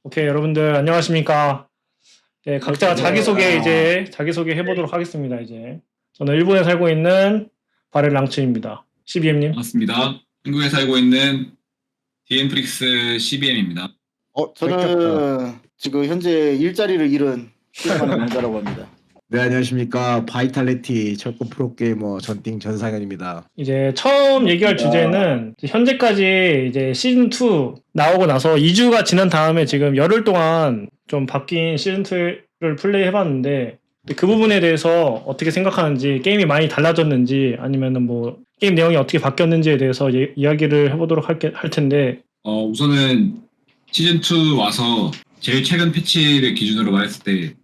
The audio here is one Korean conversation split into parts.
오케이, 여러분들 안녕하십니까? 네, 각자 자기소개 해보도록 하겠습니다. 이제 저는 일본에 살고 있는 바렐 랑츠입니다. CBM님. 반갑습니다. 한국에 살고 있는 디엠프릭스 CBM입니다. 저는 지금 현재 일자리를 잃은 실험하는 왕자라고 합니다. 네, 안녕하십니까. 바이탈리티 철권 프로게이머 전띵 전상현입니다. 이제 처음 얘기할 주제는 현재까지 이제 시즌2 나오고 나서 2주가 지난 다음에 지금 열흘 동안 좀 바뀐 시즌2를 플레이 해봤는데 그 부분에 대해서 어떻게 생각하는지, 게임이 많이 달라졌는지 아니면은 뭐 게임 내용이 어떻게 바뀌었는지에 대해서 이야기를 해보도록 할 텐데, 우선은 시즌2 와서 제일 최근 패치를 기준으로 말했을 때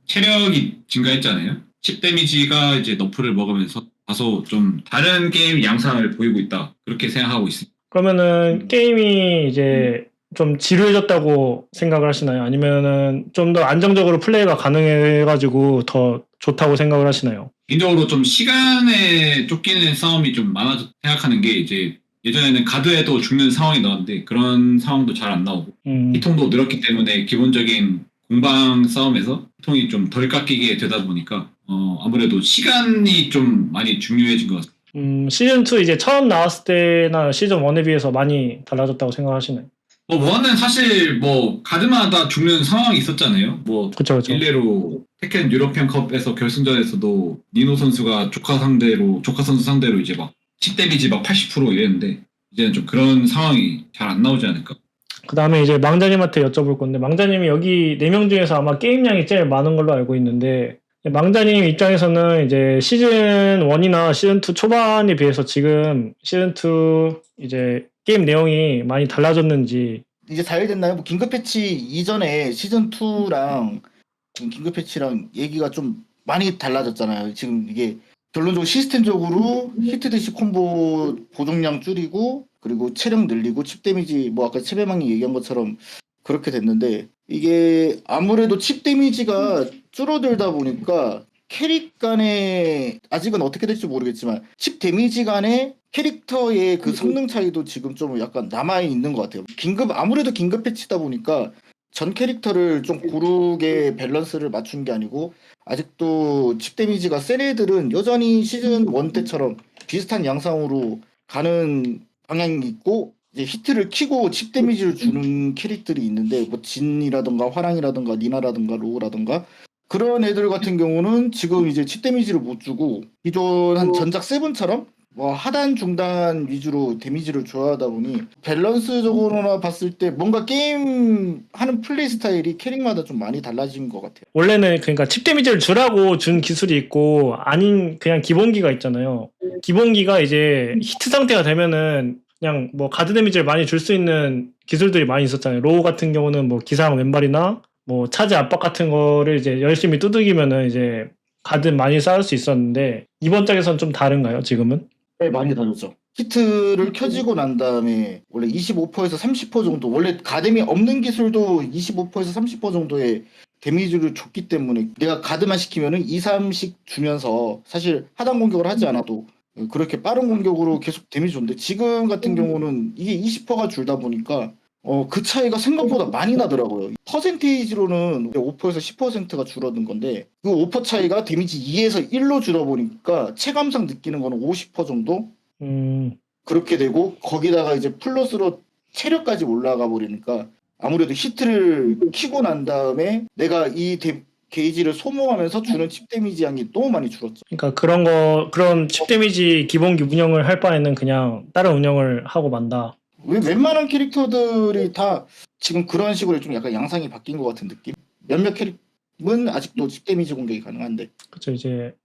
체력이 증가했잖아요. 10 데미지가 이제 너프를 먹으면서 다소 좀 다른 게임 양상을 보이고 있다. 그렇게 생각하고 있습니다. 그러면은 게임이 이제 좀 지루해졌다고 생각을 하시나요? 아니면은 좀 더 안정적으로 플레이가 가능해가지고 더 좋다고 생각을 하시나요? 개인적으로 좀 시간에 쫓기는 싸움이 좀 많아졌다 생각하는 게, 이제 예전에는 가드에도 죽는 상황이 나왔는데 그런 상황도 잘 안 나오고 피통도 늘었기 때문에 기본적인 공방 싸움에서 피통이 좀 덜 깎이게 되다 보니까 아무래도 시간이 좀 많이 중요해진 것 같습니다. 시즌2 이제 처음 나왔을 때나 시즌1에 비해서 많이 달라졌다고 생각하시나요? 원은 사실 가드마다 죽는 상황이 있었잖아요. 그쵸. 일례로 테켄 유러피언컵에서 결승전에서도 니노 선수가 조카 선수 상대로 이제 막 10 데미지 막 80% 이랬는데, 이제는 좀 그런 상황이 잘 안 나오지 않을까. 그 다음에 이제 망자님한테 여쭤볼 건데, 망자님이 여기 4명 중에서 아마 게임량이 제일 많은 걸로 알고 있는데, 망자님 입장에서는 이제 시즌1이나 시즌2 초반에 비해서 지금 시즌2 이제 게임 내용이 많이 달라졌는지. 이제 다 됐나요? 긴급 패치 이전에 시즌 2랑 지금 긴급 패치랑 얘기가 좀 많이 달라졌잖아요. 지금 이게 결론적으로 시스템적으로 히트 대시 콤보 보정량 줄이고, 그리고 체력 늘리고, 칩 데미지 아까 채배망이 얘기한 것처럼 그렇게 됐는데, 이게 아무래도 칩 데미지가 줄어들다 보니까 캐릭 간에 아직은 어떻게 될지 모르겠지만 칩 데미지 간에 캐릭터의 그 성능 차이도 지금 좀 약간 남아있는 것 같아요. 아무래도 긴급 패치다 보니까 전 캐릭터를 좀 고르게 밸런스를 맞춘 게 아니고, 아직도 칩 데미지가 센 애들은 여전히 시즌 1 때처럼 비슷한 양상으로 가는 방향이 있고, 이제 히트를 키고 칩 데미지를 주는 캐릭들이 있는데, 진이라던가 화랑이라던가 니나라던가 로우라던가 그런 애들 같은 경우는 지금 이제 칩 데미지를 못 주고 기존 한 전작 세븐처럼 하단 중단 위주로 데미지를 줘야 하다 보니 밸런스적으로나 봤을 때 뭔가 게임 하는 플레이 스타일이 캐릭마다 좀 많이 달라진 것 같아요. 원래는 그러니까 칩 데미지를 주라고 준 기술이 있고, 아닌 그냥 기본기가 있잖아요. 기본기가 이제 히트 상태가 되면은 그냥 가드 데미지를 많이 줄 수 있는 기술들이 많이 있었잖아요. 로우 같은 경우는 기상 왼발이나 차지 압박 같은 거를 이제 열심히 두들기면은 이제 가드 많이 쌓을 수 있었는데, 이번 짝에서는 좀 다른가요, 지금은? 네, 많이 다르죠. 히트를 켜지고 난 다음에 원래 25%에서 30% 정도, 원래 가뎀이 없는 기술도 25%에서 30% 정도의 데미지를 줬기 때문에 내가 가드만 시키면은 2, 3씩 주면서 사실 하단 공격을 하지 않아도 그렇게 빠른 공격으로 계속 데미지 줬는데, 지금 같은 경우는 이게 20%가 줄다 보니까 그 차이가 생각보다 많이 나더라고요. 퍼센테이지로는 5%에서 10%가 줄어든 건데, 그 5% 차이가 데미지 2에서 1로 줄어보니까 체감상 느끼는 거는 50% 정도? 그렇게 되고, 거기다가 이제 플러스로 체력까지 올라가 버리니까 아무래도 히트를 키고 난 다음에 내가 이 게이지를 소모하면서 주는 칩 데미지 양이 너무 많이 줄었죠. 그러니까 그런 칩 데미지 기본기 운영을 할 바에는 그냥 다른 운영을 하고 만다. 웬만한 캐릭터들이 다 지금 그런 식으로 좀 약간 양상이 바뀐 것 같은 느낌? 몇몇 캐릭은 아직도 칩 데미지 공격이 가능한데. 그쵸. 이제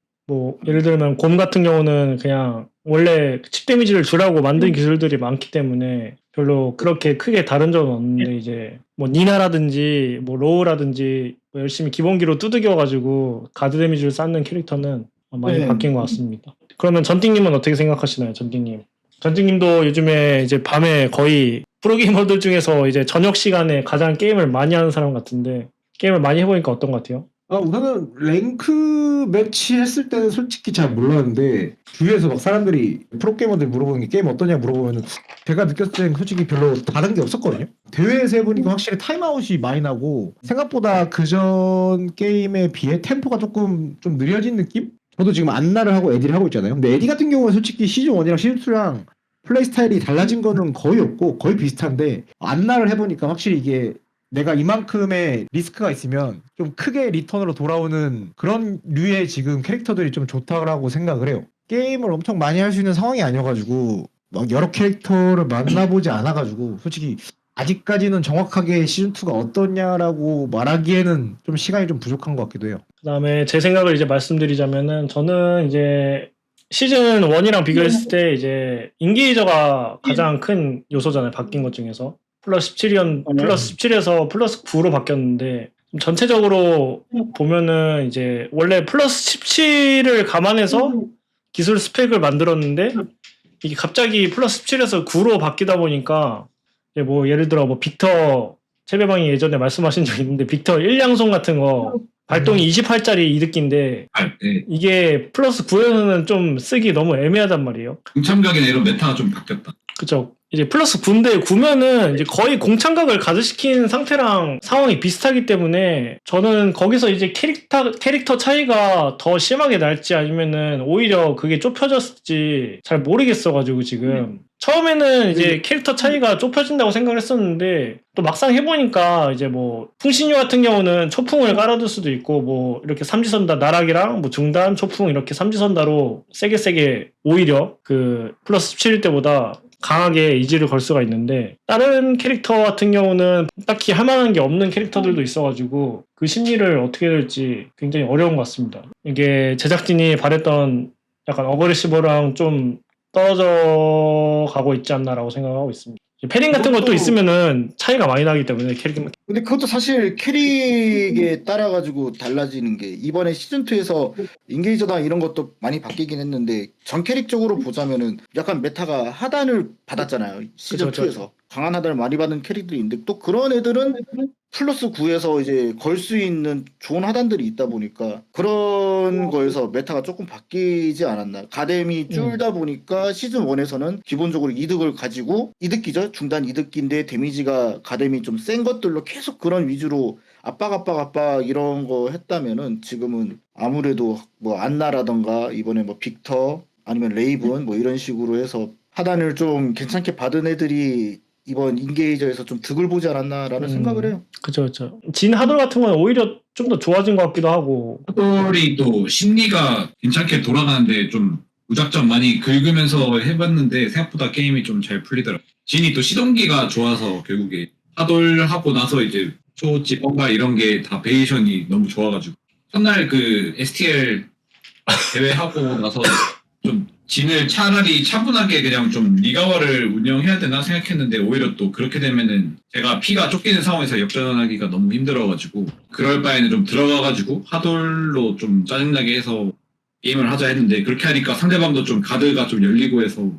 예를 들면 곰 같은 경우는 그냥 원래 칩 데미지를 주라고 만든 기술들이 많기 때문에 별로 그렇게 크게 다른 점은 없는데, 이제 니나라든지 로우라든지 열심히 기본기로 두들겨가지고 가드 데미지를 쌓는 캐릭터는 많이 바뀐 것 같습니다. 그러면 전띵님은 어떻게 생각하시나요, 전띵님? 전띵님도 요즘에 이제 밤에 거의 프로게이머들 중에서 이제 저녁 시간에 가장 게임을 많이 하는 사람 같은데, 게임을 많이 해보니까 어떤 것 같아요? 우선은 랭크 매치 했을 때는 솔직히 잘 몰랐는데 주위에서 막 사람들이 프로게이머들 물어보는 게 게임 어떠냐 물어보면 제가 느꼈을 때는 솔직히 별로 다른 게 없었거든요. 대회에서 해보니까 확실히 타임아웃이 많이 나고 생각보다 그전 게임에 비해 템포가 조금 좀 느려진 느낌? 저도 지금 안나를 하고 에디를 하고 있잖아요. 근데 에디 같은 경우는 솔직히 시즌 1이랑 시즌 2랑 플레이 스타일이 달라진 거는 거의 없고 거의 비슷한데 안나를 해보니까 확실히 이게 내가 이만큼의 리스크가 있으면 좀 크게 리턴으로 돌아오는 그런 류의 지금 캐릭터들이 좀 좋다고 생각을 해요. 게임을 엄청 많이 할 수 있는 상황이 아니어가지고 막 여러 캐릭터를 만나보지 않아가지고 솔직히 아직까지는 정확하게 시즌2가 어떠냐라고 말하기에는 좀 시간이 좀 부족한 것 같기도 해요. 그다음에 제 생각을 이제 말씀드리자면은 저는 이제 시즌 1이랑 비교했을 때 이제 인게이저가 가장 큰 요소잖아요. 바뀐 것 중에서. 플러스 17에서 플러스 9로 바뀌었는데 전체적으로 보면은 이제 원래 플러스 17을 감안해서 기술 스펙을 만들었는데 이게 갑자기 플러스 17에서 9로 바뀌다 보니까 이제 뭐 예를 들어 뭐 빅터 채배방이 예전에 말씀하신 적 있는데 빅터 1량송 같은 거 발동이 28짜리 이득기인데 네. 이게 플러스 9에서는 좀 쓰기 너무 애매하단 말이에요. 공참각이나 이런 메타가 좀 바뀌었다. 그쵸. 이제 플러스 9인데 9면은 이제 거의 공창각을 가드시킨 상태랑 상황이 비슷하기 때문에 저는 거기서 이제 캐릭터 차이가 더 심하게 날지 아니면은 오히려 그게 좁혀졌을지 잘 모르겠어가지고 지금. 처음에는 이제 캐릭터 차이가 좁혀진다고 생각을 했었는데 또 막상 해보니까 이제 뭐 풍신유 같은 경우는 초풍을 깔아둘 수도 있고 뭐 이렇게 삼지선다 나락이랑 뭐 중단 초풍 이렇게 삼지선다로 세게 오히려 그 플러스 17일 때보다 강하게 이지를 걸 수가 있는데 다른 캐릭터 같은 경우는 딱히 할 만한 게 없는 캐릭터들도 있어가지고 그 심리를 어떻게 될지 굉장히 어려운 것 같습니다. 이게 제작진이 바랬던 약간 어그레시브랑 좀 떨어져 가고 있지 않나라고 생각하고 있습니다. 패링 같은 것도 있으면은 차이가 많이 나기 때문에 캐릭. 근데 그것도 사실 캐릭에 따라 가지고 달라지는 게 이번에 시즌 2에서 인게이저당 이런 것도 많이 바뀌긴 했는데 전 캐릭적으로 보자면은 약간 메타가 하단을 받았잖아요. 시즌 그쵸. 2에서 강한 하단을 많이 받은 캐릭들이 있는데 또 그런 애들은 플러스 9에서 이제 걸 수 있는 좋은 하단들이 있다 보니까 그런 거에서 메타가 조금 바뀌지 않았나. 가뎀이 줄다 보니까 시즌 1에서는 기본적으로 이득을 가지고 이득기죠. 중단 이득기인데 데미지가 가뎀이 좀 센 것들로 계속 그런 위주로 압박 이런 거 했다면은 지금은 아무래도 뭐 안나라던가 이번에 뭐 빅터 아니면 레이븐 뭐 이런 식으로 해서 하단을 좀 괜찮게 받은 애들이 이번 인게이저에서 좀 득을 보지 않았나라는 생각을 해요. 그쵸. 진 하돌 같은 건 오히려 좀 더 좋아진 것 같기도 하고. 하돌이 또 심리가 괜찮게 돌아가는데 좀 무작정 많이 긁으면서 해봤는데 생각보다 게임이 좀 잘 풀리더라고요. 진이 또 시동기가 좋아서 결국에 하돌 하고 나서 이제 초치 뻥발 이런 게 다 베이션이 너무 좋아가지고 첫날 그 STL 대회하고 나서 좀 진을 차라리 차분하게 그냥 좀 리가와를 운영해야 되나 생각했는데 오히려 또 그렇게 되면은 제가 피가 쫓기는 상황에서 역전하기가 너무 힘들어가지고 그럴 바에는 좀 들어가가지고 하돌로 좀 짜증나게 해서 게임을 하자 했는데 그렇게 하니까 상대방도 좀 가드가 좀 열리고 해서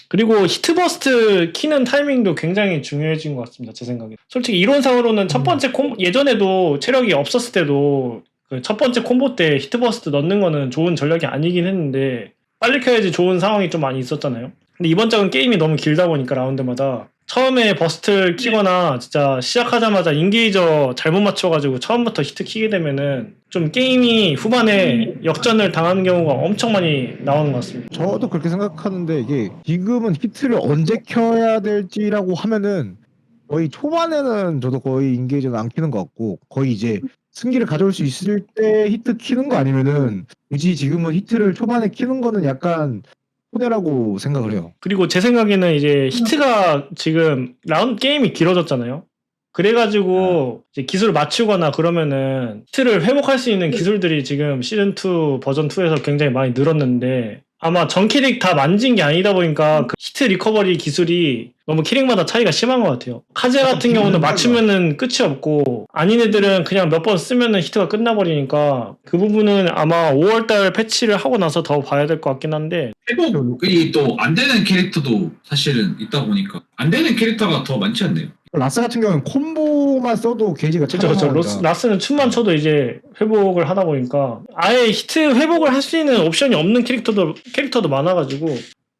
그리고 히트버스트 키는 타이밍도 굉장히 중요해진 것 같습니다. 제 생각에. 솔직히 이론상으로는 첫 번째 예전에도 체력이 없었을 때도 그 첫 번째 콤보 때 히트버스트 넣는 거는 좋은 전략이 아니긴 했는데 빨리 켜야지 좋은 상황이 좀 많이 있었잖아요. 근데 이번 작은 게임이 너무 길다 보니까 라운드마다 처음에 버스트를 키거나 진짜 시작하자마자 인게이저 잘못 맞춰가지고 처음부터 히트 키게 되면은 좀 게임이 후반에 역전을 당하는 경우가 엄청 많이 나오는 것 같습니다. 저도 그렇게 생각하는데 이게 지금은 히트를 언제 켜야 될지라고 하면은 거의 초반에는 저도 거의 인게이저는 안 키는 것 같고 거의 이제 승기를 가져올 수 있을 때 히트 키는 거 아니면은 굳이 지금은 히트를 초반에 키는 거는 약간 손해라고 생각을 해요. 그리고 제 생각에는 이제 히트가 지금 라운드 게임이 길어졌잖아요. 그래가지고 이제 기술을 맞추거나 그러면은 히트를 회복할 수 있는 기술들이 지금 시즌2 버전2에서 굉장히 많이 늘었는데 아마 전 캐릭 다 만진 게 아니다 보니까 그 히트 리커버리 기술이 너무 캐릭마다 차이가 심한 것 같아요. 카제 같은 경우는 맞추면은 끝이 없고 아닌 애들은 그냥 몇 번 쓰면은 히트가 끝나버리니까 그 부분은 아마 5월달 패치를 하고 나서 더 봐야 될 것 같긴 한데 회복이 또 안 되는 캐릭터도 사실은 있다 보니까 안 되는 캐릭터가 더 많지 않나요? 라스 같은 경우는 콤보만 춤만 써도 게이지가 그쵸, 그쵸. 라스는 춤만 쳐도 이제 회복을 하다 보니까 아예 히트 회복을 할 수 있는 옵션이 없는 캐릭터도 많아가지고.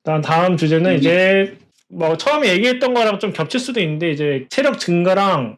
일단 다음 주제는 이제 뭐 처음에 얘기했던 거랑 좀 겹칠 수도 있는데 이제 체력 증가랑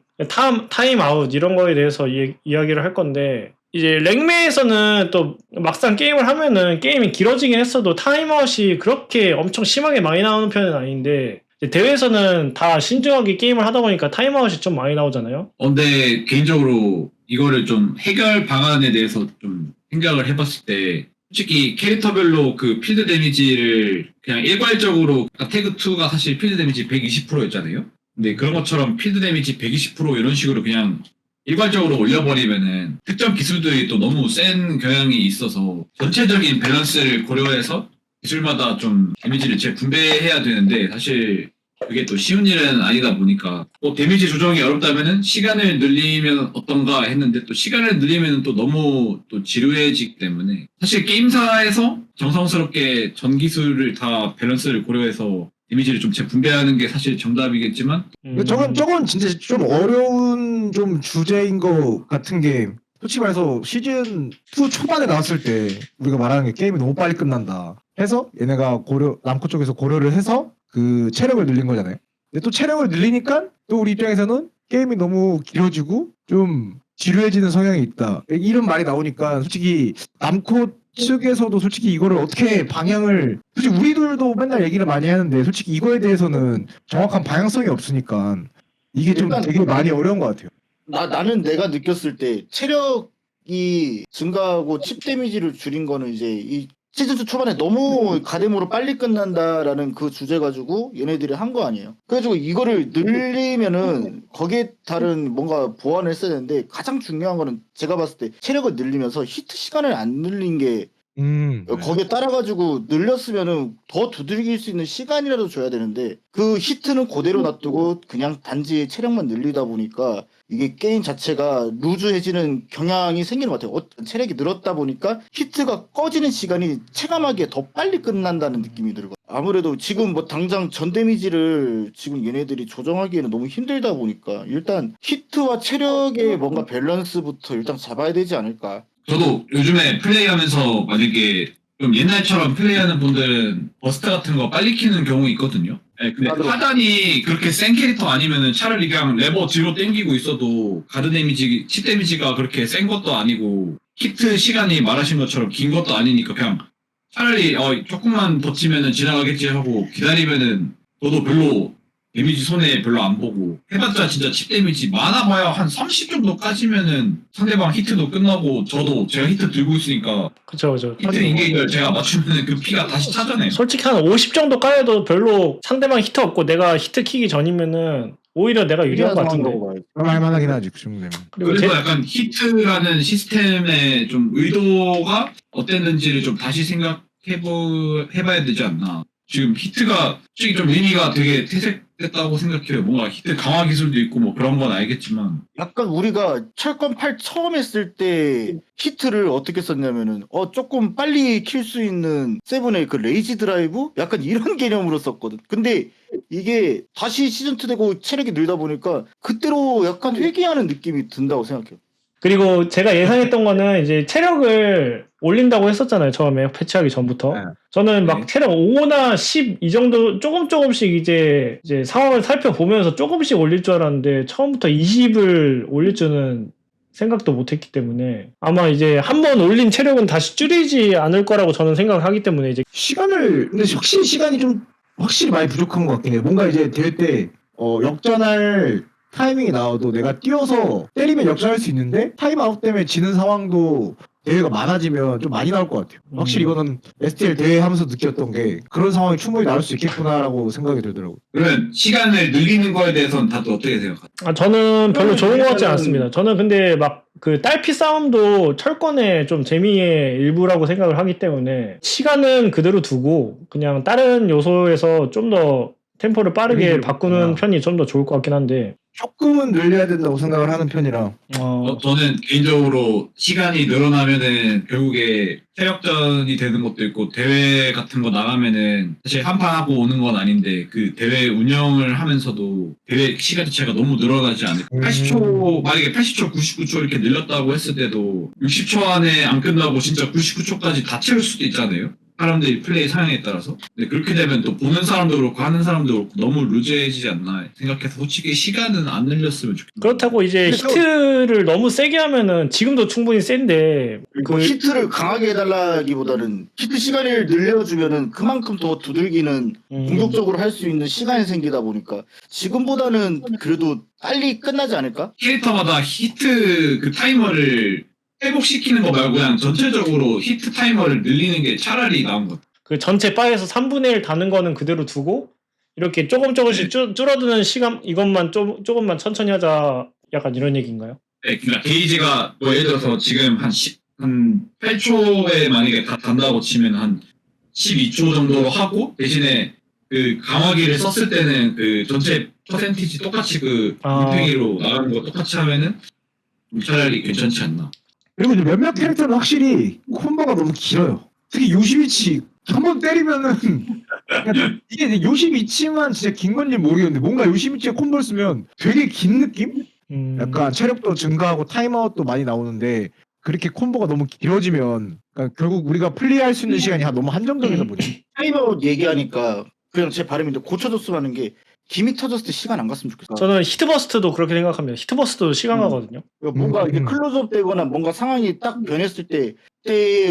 타임 아웃 이런 거에 대해서 이야기를 할 건데 이제 랭매에서는 또 막상 게임을 하면은 게임이 길어지긴 했어도 타임아웃이 그렇게 엄청 심하게 많이 나오는 편은 아닌데 대회에서는 다 신중하게 게임을 하다 보니까 타임아웃이 좀 많이 나오잖아요. 근데 개인적으로 이거를 좀 해결 방안에 대해서 좀 생각을 해봤을 때 솔직히 캐릭터별로 그 필드 데미지를 그냥 일괄적으로 태그2가 사실 필드 데미지 120%였잖아요. 근데 그런 것처럼 필드 데미지 120% 이런 식으로 그냥 일괄적으로 올려버리면은 특정 기술들이 또 너무 센 경향이 있어서 전체적인 밸런스를 고려해서 기술마다 좀 데미지를 재분배해야 되는데 사실 그게 또 쉬운 일은 아니다 보니까 또 데미지 조정이 어렵다면은 시간을 늘리면 어떤가 했는데 또 시간을 늘리면 또 너무 또 지루해지기 때문에 사실 게임사에서 정성스럽게 전 기술을 다 밸런스를 고려해서 데미지를 좀 재분배하는 게 사실 정답이겠지만 저건 진짜 좀 어려운 좀 주제인 것 같은 게 솔직히 말해서 시즌 2 초반에 나왔을 때 우리가 말하는 게 게임이 너무 빨리 끝난다 해서 얘네가 남코 쪽에서 고려를 해서 그 체력을 늘린 거잖아요. 근데 또 체력을 늘리니까 또 우리 입장에서는 게임이 너무 길어지고 좀 지루해지는 성향이 있다. 이런 말이 나오니까 솔직히 남코 측에서도 솔직히 이거를 어떻게 방향을 솔직히 우리들도 맨날 얘기를 많이 하는데 솔직히 이거에 대해서는 정확한 방향성이 없으니까 이게 좀 되게 많이 어려운 것 같아요. 나는 내가 느꼈을 때 체력이 증가하고 칩 데미지를 줄인 거는 이제 이 시즌2 초반에 너무 가뎀으로 빨리 끝난다라는 그 주제 가지고 얘네들이 한 거 아니에요. 그래가지고 이거를 늘리면은 거기에 다른 뭔가 보완을 했어야 되는데 가장 중요한 거는 제가 봤을 때 체력을 늘리면서 히트 시간을 안 늘린 게 거기에 따라가지고 늘렸으면은 더 두들길 수 있는 시간이라도 줘야 되는데 그 히트는 그대로 놔두고 그냥 단지 체력만 늘리다 보니까 이게 게임 자체가 루즈해지는 경향이 생기는 것 같아요. 체력이 늘었다 보니까 히트가 꺼지는 시간이 체감하기에 더 빨리 끝난다는 느낌이 들고 아무래도 지금 뭐 당장 전 데미지를 지금 얘네들이 조정하기에는 너무 힘들다 보니까 일단 히트와 체력의 뭔가 밸런스부터 일단 잡아야 되지 않을까. 저도 요즘에 플레이하면서 만약에 좀 옛날처럼 플레이하는 분들은 버스트 같은 거 빨리 키는 경우 있거든요. 네, 근데 맞아. 하단이 그렇게 센 캐릭터 아니면은 차라리 그냥 레버 뒤로 당기고 있어도 가드 데미지, 칩 데미지가 그렇게 센 것도 아니고 히트 시간이 말하신 것처럼 긴 것도 아니니까 그냥 차라리 조금만 버티면은 지나가겠지 하고 기다리면은 저도 별로 데미지 손해 별로 안 보고 해봤자 진짜 칩 데미지 많아봐야 한 30 정도 까지면은 상대방 히트도 끝나고 저도 제가 히트 들고 있으니까 그쵸. 히트 인게이지를 제가 맞추면은 그 피가 다시 차잖아요. 솔직히 한 50 정도 까여도 별로 상대방 히트 없고 내가 히트 키기 전이면은 오히려 내가 유리한 것 같은데. 할만하긴 하지 그 정도면. 그리고 그래서 약간 히트라는 시스템의 좀 의도가 어땠는지를 좀 다시 생각해봐야 되지 않나. 지금 히트가 솔직히 좀 의미가 되게 퇴색됐다고 생각해요. 뭔가 히트 강화 기술도 있고 뭐 그런 건 알겠지만 약간 우리가 철권 8 처음 했을 때 히트를 어떻게 썼냐면은 조금 빨리 킬 수 있는 세븐의 그 레이지 드라이브 약간 이런 개념으로 썼거든. 근데 이게 다시 시즌2 되고 체력이 늘다 보니까 그때로 약간 회귀하는 느낌이 든다고 생각해요. 그리고 제가 예상했던 거는 이제 체력을 올린다고 했었잖아요. 처음에 패치하기 전부터. 네. 저는 막 네. 체력 5나 10 이 정도 조금씩 이제 상황을 살펴보면서 조금씩 올릴 줄 알았는데 처음부터 20을 올릴 줄은 생각도 못했기 때문에 아마 이제 한번 올린 체력은 다시 줄이지 않을 거라고 저는 생각을 하기 때문에 이제 근데 확실히 시간이 좀 확실히 많이 부족한 것 같긴 해. 뭔가 이제 대회 때 역전할 타이밍이 나와도 내가 뛰어서 때리면 역전할 수 있는데 타임아웃 때문에 지는 상황도 대회가 많아지면 좀 많이 나올 것 같아요. 확실히 이거는 STL 대회 하면서 느꼈던 게 그런 상황이 충분히 나올 수 있겠구나라고 생각이 들더라고요. 그러면 시간을 늘리는 거에 대해서는 다들 어떻게 생각하세요? 저는 별로 좋은 것 같지 않습니다. 저는 근데 막 그 딸피 싸움도 철권의 좀 재미의 일부라고 생각을 하기 때문에 시간은 그대로 두고 그냥 다른 요소에서 좀 더 템포를 빠르게 바꾸는 편이 좀 더 좋을 것 같긴 한데 조금은 늘려야 된다고 생각을 하는 편이라. 저는 개인적으로 시간이 늘어나면은 결국에 체력전이 되는 것도 있고 대회 같은 거 나가면은 사실 한판 하고 오는 건 아닌데 그 대회 운영을 하면서도 대회 시간 자체가 너무 늘어나지 않을까. 80초 만약에 80초, 99초 이렇게 늘렸다고 했을 때도 60초 안에 안 끝나고 진짜 99초까지 다 채울 수도 있잖아요. 사람들이 플레이 상황에 따라서. 근데 그렇게 되면 또 보는 사람도 그렇고 하는 사람도 그렇고 너무 루즈해지지 않나 생각해서 솔직히 시간은 안 늘렸으면 좋겠다. 그렇다고 이제 그래서- 히트를 너무 세게 하면은 지금도 충분히 센데 그 히트를 강하게 해달라기보다는 히트 시간을 늘려주면은 그만큼 더 두들기는 공격적으로 할 수 있는 시간이 생기다 보니까 지금보다는 그래도 빨리 끝나지 않을까? 캐릭터마다 히트 그 타이머를 회복시키는 거 말고 그냥 전체적으로 히트 타이머를 늘리는 게 차라리 나은 것 같아요. 그 전체 바에서 3분의 1 다는 거는 그대로 두고 이렇게 조금씩 줄어드는 시간 이것만 조금만 천천히 하자 약간 이런 얘기인가요? 네, 그러니까 게이지가 뭐 예를 들어서 지금 한 8초에 만약에 다 단다고 치면 한 12초 정도로 하고 대신에 그 강화기를 썼을 때는 그 전체 퍼센티지 똑같이 그 물팽이로 나가는 거 똑같이 하면은 차라리 괜찮지 않나. 그리고 이제 몇몇 캐릭터는 확실히 콤보가 너무 길어요. 특히 요시미치 한 번 때리면은 그러니까 이게 요시미치만 진짜 긴 건지 모르겠는데 뭔가 요시미치에 콤보를 쓰면 되게 긴 느낌? 약간 체력도 증가하고 타임아웃도 많이 나오는데 그렇게 콤보가 너무 길어지면 그러니까 결국 우리가 플레이할 수 있는 시간이 너무 한정적이다 보니 타이머 얘기하니까 그냥 제 바람인데 고쳐줬으면 하는 게 기믹 터졌을 때 시간 안 갔으면 좋겠어. 저는 히트버스트도 그렇게 생각합니다. 히트버스트도 시간 가거든요. 그러니까 뭔가 이렇게 클로즈업 되거나 뭔가 상황이 딱 변했을 때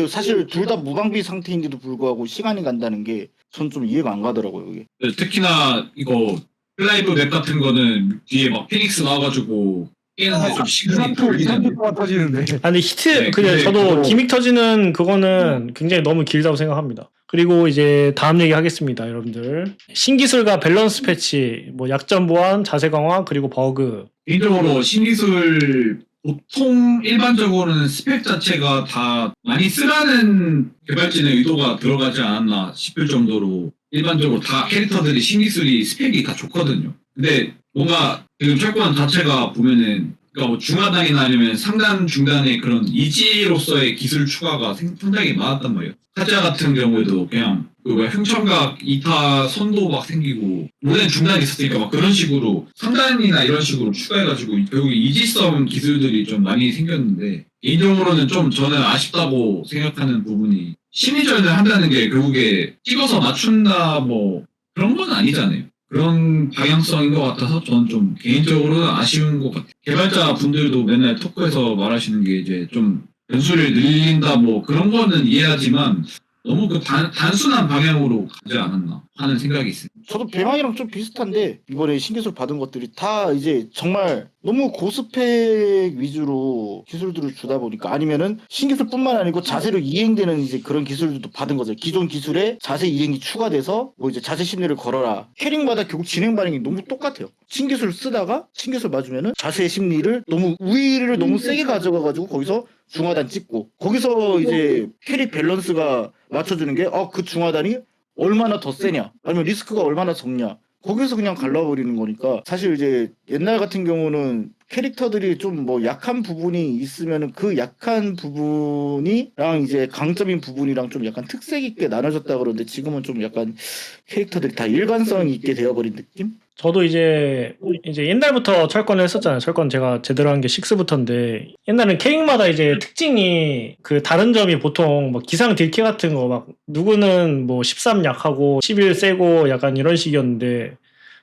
사실 둘 다 무방비 상태인데도 불구하고 시간이 간다는 게 전 좀 이해가 안 가더라고요. 이게. 특히나 이거 플라이브 맵 같은 거는 뒤에 막 피닉스 나와가지고 깨는데 좀 시간이 2, 3초 걸리잖아요. 동안 터지는데 아니 히트 네, 그냥 근데 저도 그거- 기믹 터지는 그거는 굉장히 너무 길다고 생각합니다. 그리고 이제 다음 얘기 하겠습니다, 여러분들. 신기술과 밸런스 패치, 뭐 약점 보완, 자세 강화, 그리고 버그. 개인적으로 신기술 보통 일반적으로는 스펙 자체가 다 많이 쓰라는 개발진의 의도가 들어가지 않았나 싶을 정도로 일반적으로 다 캐릭터들이 신기술이 스펙이 다 좋거든요. 근데 뭔가 지금 철권 자체가 보면은 그러니까 뭐 중하단이나 아니면 상단 중단의 그런 이지로서의 기술 추가가 상당히 많았단 말이에요. 타자 같은 경우에도 그냥 그 흥청각 2타 선도 막 생기고 원래는 중단이 있었으니까 막 그런 식으로 상단이나 이런 식으로 추가해가지고 결국 이지성 기술들이 좀 많이 생겼는데 개인적으로는 좀 저는 아쉽다고 생각하는 부분이 심리전을 한다는 게 결국에 찍어서 맞춘다 뭐 그런 건 아니잖아요. 그런 방향성인 것 같아서 저는 좀 개인적으로는 아쉬운 것 같아요. 개발자 분들도 맨날 토크에서 말하시는 게 이제 좀 변수를 늘린다 뭐 그런 거는 이해하지만 너무 그 단순한 방향으로 가지 않았나 하는 생각이 있어요. 저도 배망이랑 좀 비슷한데 이번에 신기술 받은 것들이 다 이제 정말 너무 고스펙 위주로 기술들을 주다 보니까 아니면은 신기술뿐만 아니고 자세로 이행되는 이제 그런 기술들도 받은 거죠. 기존 기술에 자세 이행이 추가돼서 뭐 이제 자세 심리를 걸어라. 캐릭마다 결국 진행 반응이 너무 똑같아요. 신기술 쓰다가 신기술 맞으면은 자세 심리를 너무 우위를 너무 세게 가져가가지고 거기서 중하단 찍고 거기서 이제 캐릭 밸런스가 맞춰주는 게 그 중하단이 얼마나 더 세냐 아니면 리스크가 얼마나 적냐 거기서 그냥 갈라버리는 거니까 사실 이제 옛날 같은 경우는 캐릭터들이 좀 뭐 약한 부분이 있으면은 그 약한 부분이랑 이제 강점인 부분이랑 좀 약간 특색 있게 나눠졌다 그러는데 지금은 좀 약간 캐릭터들이 다 일관성 있게 되어버린 느낌? 저도 이제 옛날부터 철권을 했었잖아요. 철권 제가 제대로 한 게 6부터인데 옛날엔 캐릭마다 이제 특징이 그 다른 점이 보통 뭐 기상 딜캐 같은 거 막 누구는 뭐 13 약하고 11 세고 약간 이런 식이었는데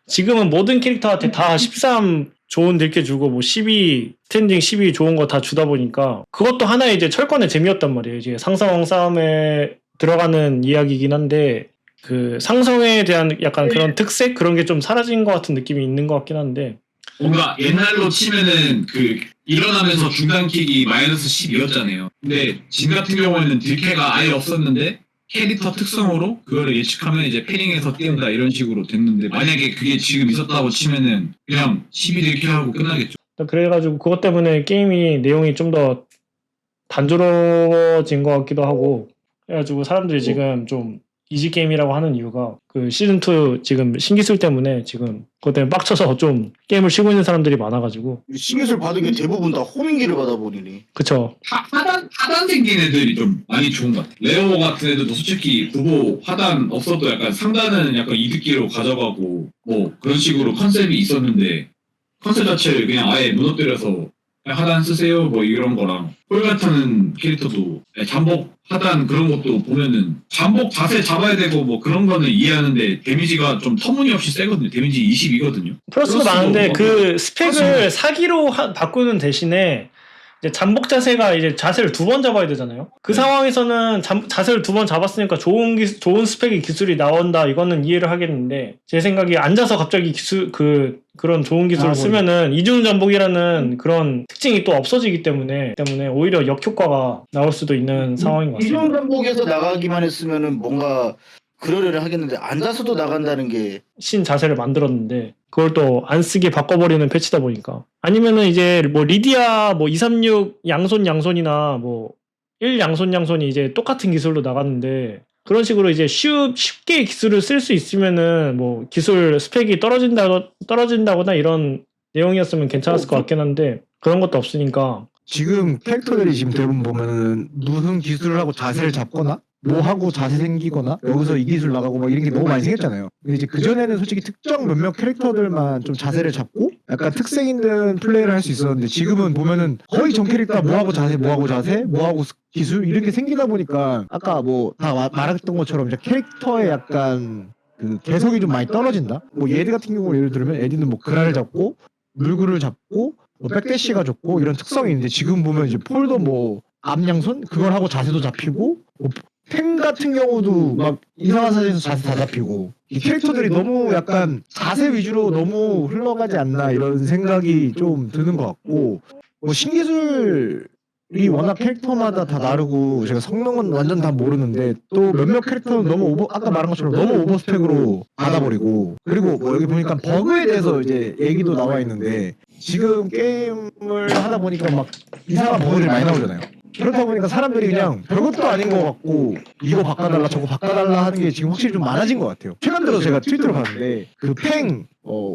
지금은 모든 캐릭터한테 다 13 좋은 딜캐 주고 뭐 12 스탠딩 12 좋은 거 다 주다 보니까 그것도 하나의 이제 철권의 재미였단 말이에요. 이제 상성 싸움에 들어가는 이야기이긴 한데 그 상성에 대한 약간 그런 특색 그런 게 좀 사라진 것 같은 느낌이 있는 것 같긴 한데 뭔가 옛날로 치면은 그 일어나면서 중단킥이 마이너스 10이었잖아요. 근데 진 같은 경우에는 딜캐가 아예 없었는데 캐릭터 특성으로 그거를 예측하면 이제 패링에서 띄운다 이런 식으로 됐는데 만약에 그게 지금 있었다고 치면은 그냥 12딜캐 하고 끝나겠죠. 그래가지고 그것 때문에 게임이 내용이 좀 더 단조로워진 것 같기도 하고 그래가지고 사람들이 지금 좀 이지 게임이라고 하는 이유가 그 시즌 2 지금 신기술 때문에 지금 그것 때문에 빡쳐서 좀 게임을 쉬고 있는 사람들이 많아가지고 신기술 받은 게 대부분 다 호밍기를 받아버리니. 그쵸. 하단 생긴 애들이 좀 많이 좋은 것 같아. 레오 같은 애들도 솔직히 부보 하단 없어도 약간 상단은 약간 이득기로 가져가고 뭐 그런 식으로 컨셉이 있었는데 컨셉 자체를 그냥 아예 무너뜨려서 그냥 하단 쓰세요 뭐 이런 거랑 홀 같은 캐릭터도 잠복 하단 그런 것도 보면은 잠복 자세 잡아야 되고 뭐 그런 거는 이해하는데 데미지가 좀 터무니없이 세거든요. 데미지 20이거든요. 플러스도 많은데 그 스펙을 사기로 바꾸는 대신에 이제 잠복 자세가 이제 자세를 2번 잡아야 되잖아요. 그 네. 상황에서는 자세를 2번 잡았으니까 좋은 스펙의 기술이 나온다. 이거는 이해를 하겠는데 제 생각에 앉아서 갑자기 그런 좋은 기술을 쓰면은 이중 잠복이라는 그런 특징이 또 없어지기 때문에 오히려 역효과가 나올 수도 있는 상황인 것 같습니다. 이중 잠복에서 나가기만 했으면은 뭔가 그러려니 하겠는데 앉아서도 나간다는 게 신 자세를 만들었는데 그걸 또 안 쓰게 바꿔버리는 패치다 보니까 아니면은 이제 뭐 리디아 뭐 236 양손이나 뭐 1 양손이 이제 똑같은 기술로 나갔는데 그런 식으로 이제 쉽게 기술을 쓸 수 있으면은 뭐 기술 스펙이 떨어진다거나 이런 내용이었으면 괜찮았을 것 같긴 한데 그런 것도 없으니까 지금 캐릭터들이 지금 대부분 보면은 무슨 기술을 하고 자세를 잡거나 뭐 하고 자세 생기거나 여기서 이 기술 나가고 막 이런 게 너무 많이 생겼잖아요. 근데 이제 그전에는 솔직히 특정 몇몇 캐릭터들만 좀 자세를 잡고 약간 특색 있는 플레이를 할 수 있었는데 지금은 보면은 거의 전 캐릭터 뭐 하고 자세 뭐 하고 기술 이런 게 생기다 보니까 아까 뭐 다 말했던 것처럼 이제 캐릭터의 약간 그 개성이 좀 많이 떨어진다. 뭐 예드 같은 경우 예를 들면 에디는 뭐 그라를 잡고 물구를 잡고 뭐 백대시가 좋고 이런 특성이 있는데 지금 보면 이제 폴도 뭐 앞양손 그걸 하고 자세도 잡히고 뭐 탱 같은 경우도 막 이상한 사진에서 자세 다 잡히고 이 캐릭터들이 너무 약간 자세 위주로 너무 흘러가지 않나 이런 생각이 좀 드는 것 같고 뭐 신기술이 워낙 캐릭터마다 다 다르고 제가 성능은 완전 다 모르는데 또 몇몇 캐릭터는 너무 아까 말한 것처럼 너무 오버스펙으로 받아버리고 그리고 뭐 여기 보니까 버그에 대해서 이제 얘기도 나와 있는데 지금 게임을 하다 보니까 막 이상한 버그들이 많이 나오잖아요. 그렇다 보니까 사람들이 그냥 별것도 아닌 것 같고 이거 바꿔달라 저거 바꿔달라 하는 게 지금 확실히 좀 많아진 것 같아요. 최근 들어 제가 트위터를 봤는데 그 팽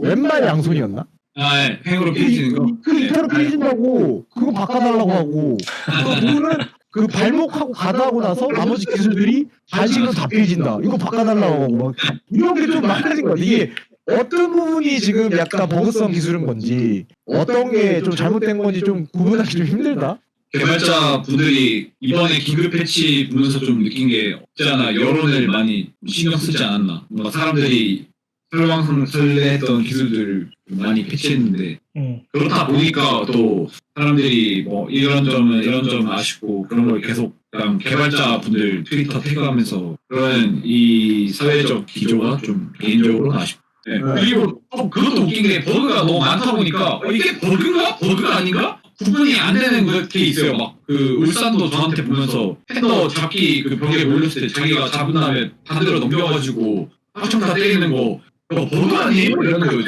왼발 양손이었나? 아, 예. 팽으로 피해지는 거. 그 이타로 피해진다고 그거 바꿔달라고 하고 그거는 그 발목하고 가다하고 나서 나머지 기술들이 반식으로 다 피해진다. 이거 바꿔달라고 하고 막 이런 게 좀 많아진 것 같아요. 이게 어떤 부분이 지금 약간 버그성 기술인 건지 어떤 게 좀 잘못된 건지 좀 구분하기 좀 힘들다. 개발자 분들이 이번에 긴급 패치 보면서 좀 느낀 게 없잖아. 여론을 많이 신경 쓰지 않았나. 뭔가 사람들이 설왕설래했던 기술들을 많이 패치했는데 그렇다 보니까 또 사람들이 뭐 이런 점은 아쉽고 그런 걸 계속 그냥 개발자 분들 트위터 태그하면서 그런 이 사회적 기조가 좀 개인적으로 아쉽고 네. 그리고 또 그것도 웃긴 게 버그가 너무 많다 보니까 이게 버그가 아닌가? 구분이 안 되는 게 있어요. 막 그 울산도 저한테 보면서 팬더 잡기 그 벽에 몰렸을 때 자기가 잡은 다음에 반대로 넘겨가지고 합청 다 때리는 거 버그 아니에요? 이런 거요.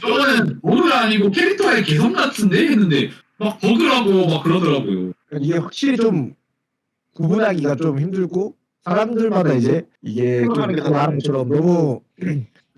저거는 버그가 아니고 캐릭터의 개성 같은데 했는데 막 버그라고 막 그러더라고요. 이게 확실히 좀 구분하기가 좀 힘들고 사람들마다 이제 이게 좀 말한 것처럼 너무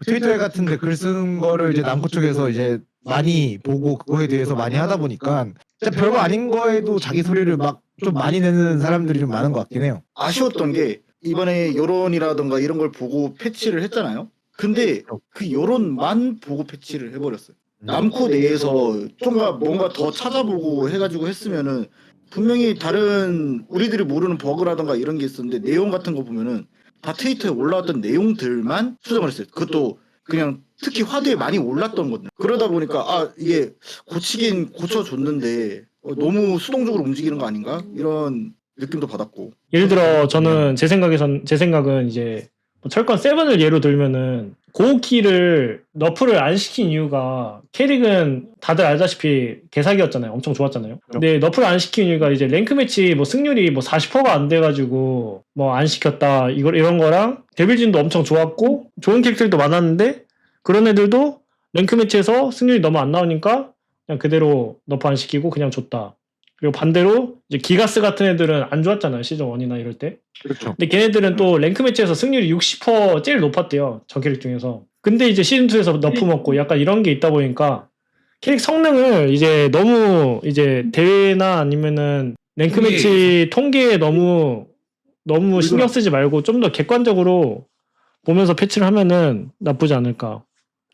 트위터 같은데 글 쓰는 거를 이제 남코 쪽에서 이제 많이 보고 그거에 대해서 많이 하다 보니까 진짜 별거 아닌 거에도 자기 소리를 막 좀 많이 내는 사람들이 좀 많은 것 같긴 해요. 아쉬웠던 게 이번에 여론이라던가 이런 걸 보고 패치를 했잖아요. 근데 그 여론만 보고 패치를 해버렸어요. 남코 내에서 좀 뭔가 더 찾아보고 해가지고 했으면은 분명히 다른 우리들이 모르는 버그라던가 이런 게 있었는데 내용 같은 거 보면은 다 트위터에 올라왔던 내용들만 수정을 했어요. 그것도 그냥 특히 화두에 많이 올랐던 건데 그러다 보니까 이게 고치긴 고쳐줬는데 너무 수동적으로 움직이는 거 아닌가 이런 느낌도 받았고 예를 들어 저는 제 생각은 이제 뭐 철권 7을 예로 들면은 고키를 너프를 안 시킨 이유가 캐릭은 다들 알다시피 개사기였잖아요. 엄청 좋았잖아요. 근데 너프를 안 시킨 이유가 이제 랭크 매치 뭐 승률이 뭐 40%가 안 돼가지고 뭐 안 시켰다 이런 거랑 데빌진도 엄청 좋았고 좋은 캐릭터들도 많았는데 그런 애들도 랭크 매치에서 승률이 너무 안 나오니까 그냥 그대로 너프 안 시키고 그냥 줬다. 그리고 반대로 이제 기가스 같은 애들은 안 좋았잖아요. 시즌 1이나 이럴 때. 그렇죠. 근데 걔네들은 또 랭크 매치에서 승률이 60% 제일 높았대요. 저 캐릭 중에서. 근데 이제 시즌2에서 너프 먹고 약간 이런 게 있다 보니까 캐릭 성능을 이제 너무 이제 대회나 아니면은 랭크 매치 통계에 너무 신경 쓰지 말고 좀 더 객관적으로 보면서 패치를 하면은 나쁘지 않을까.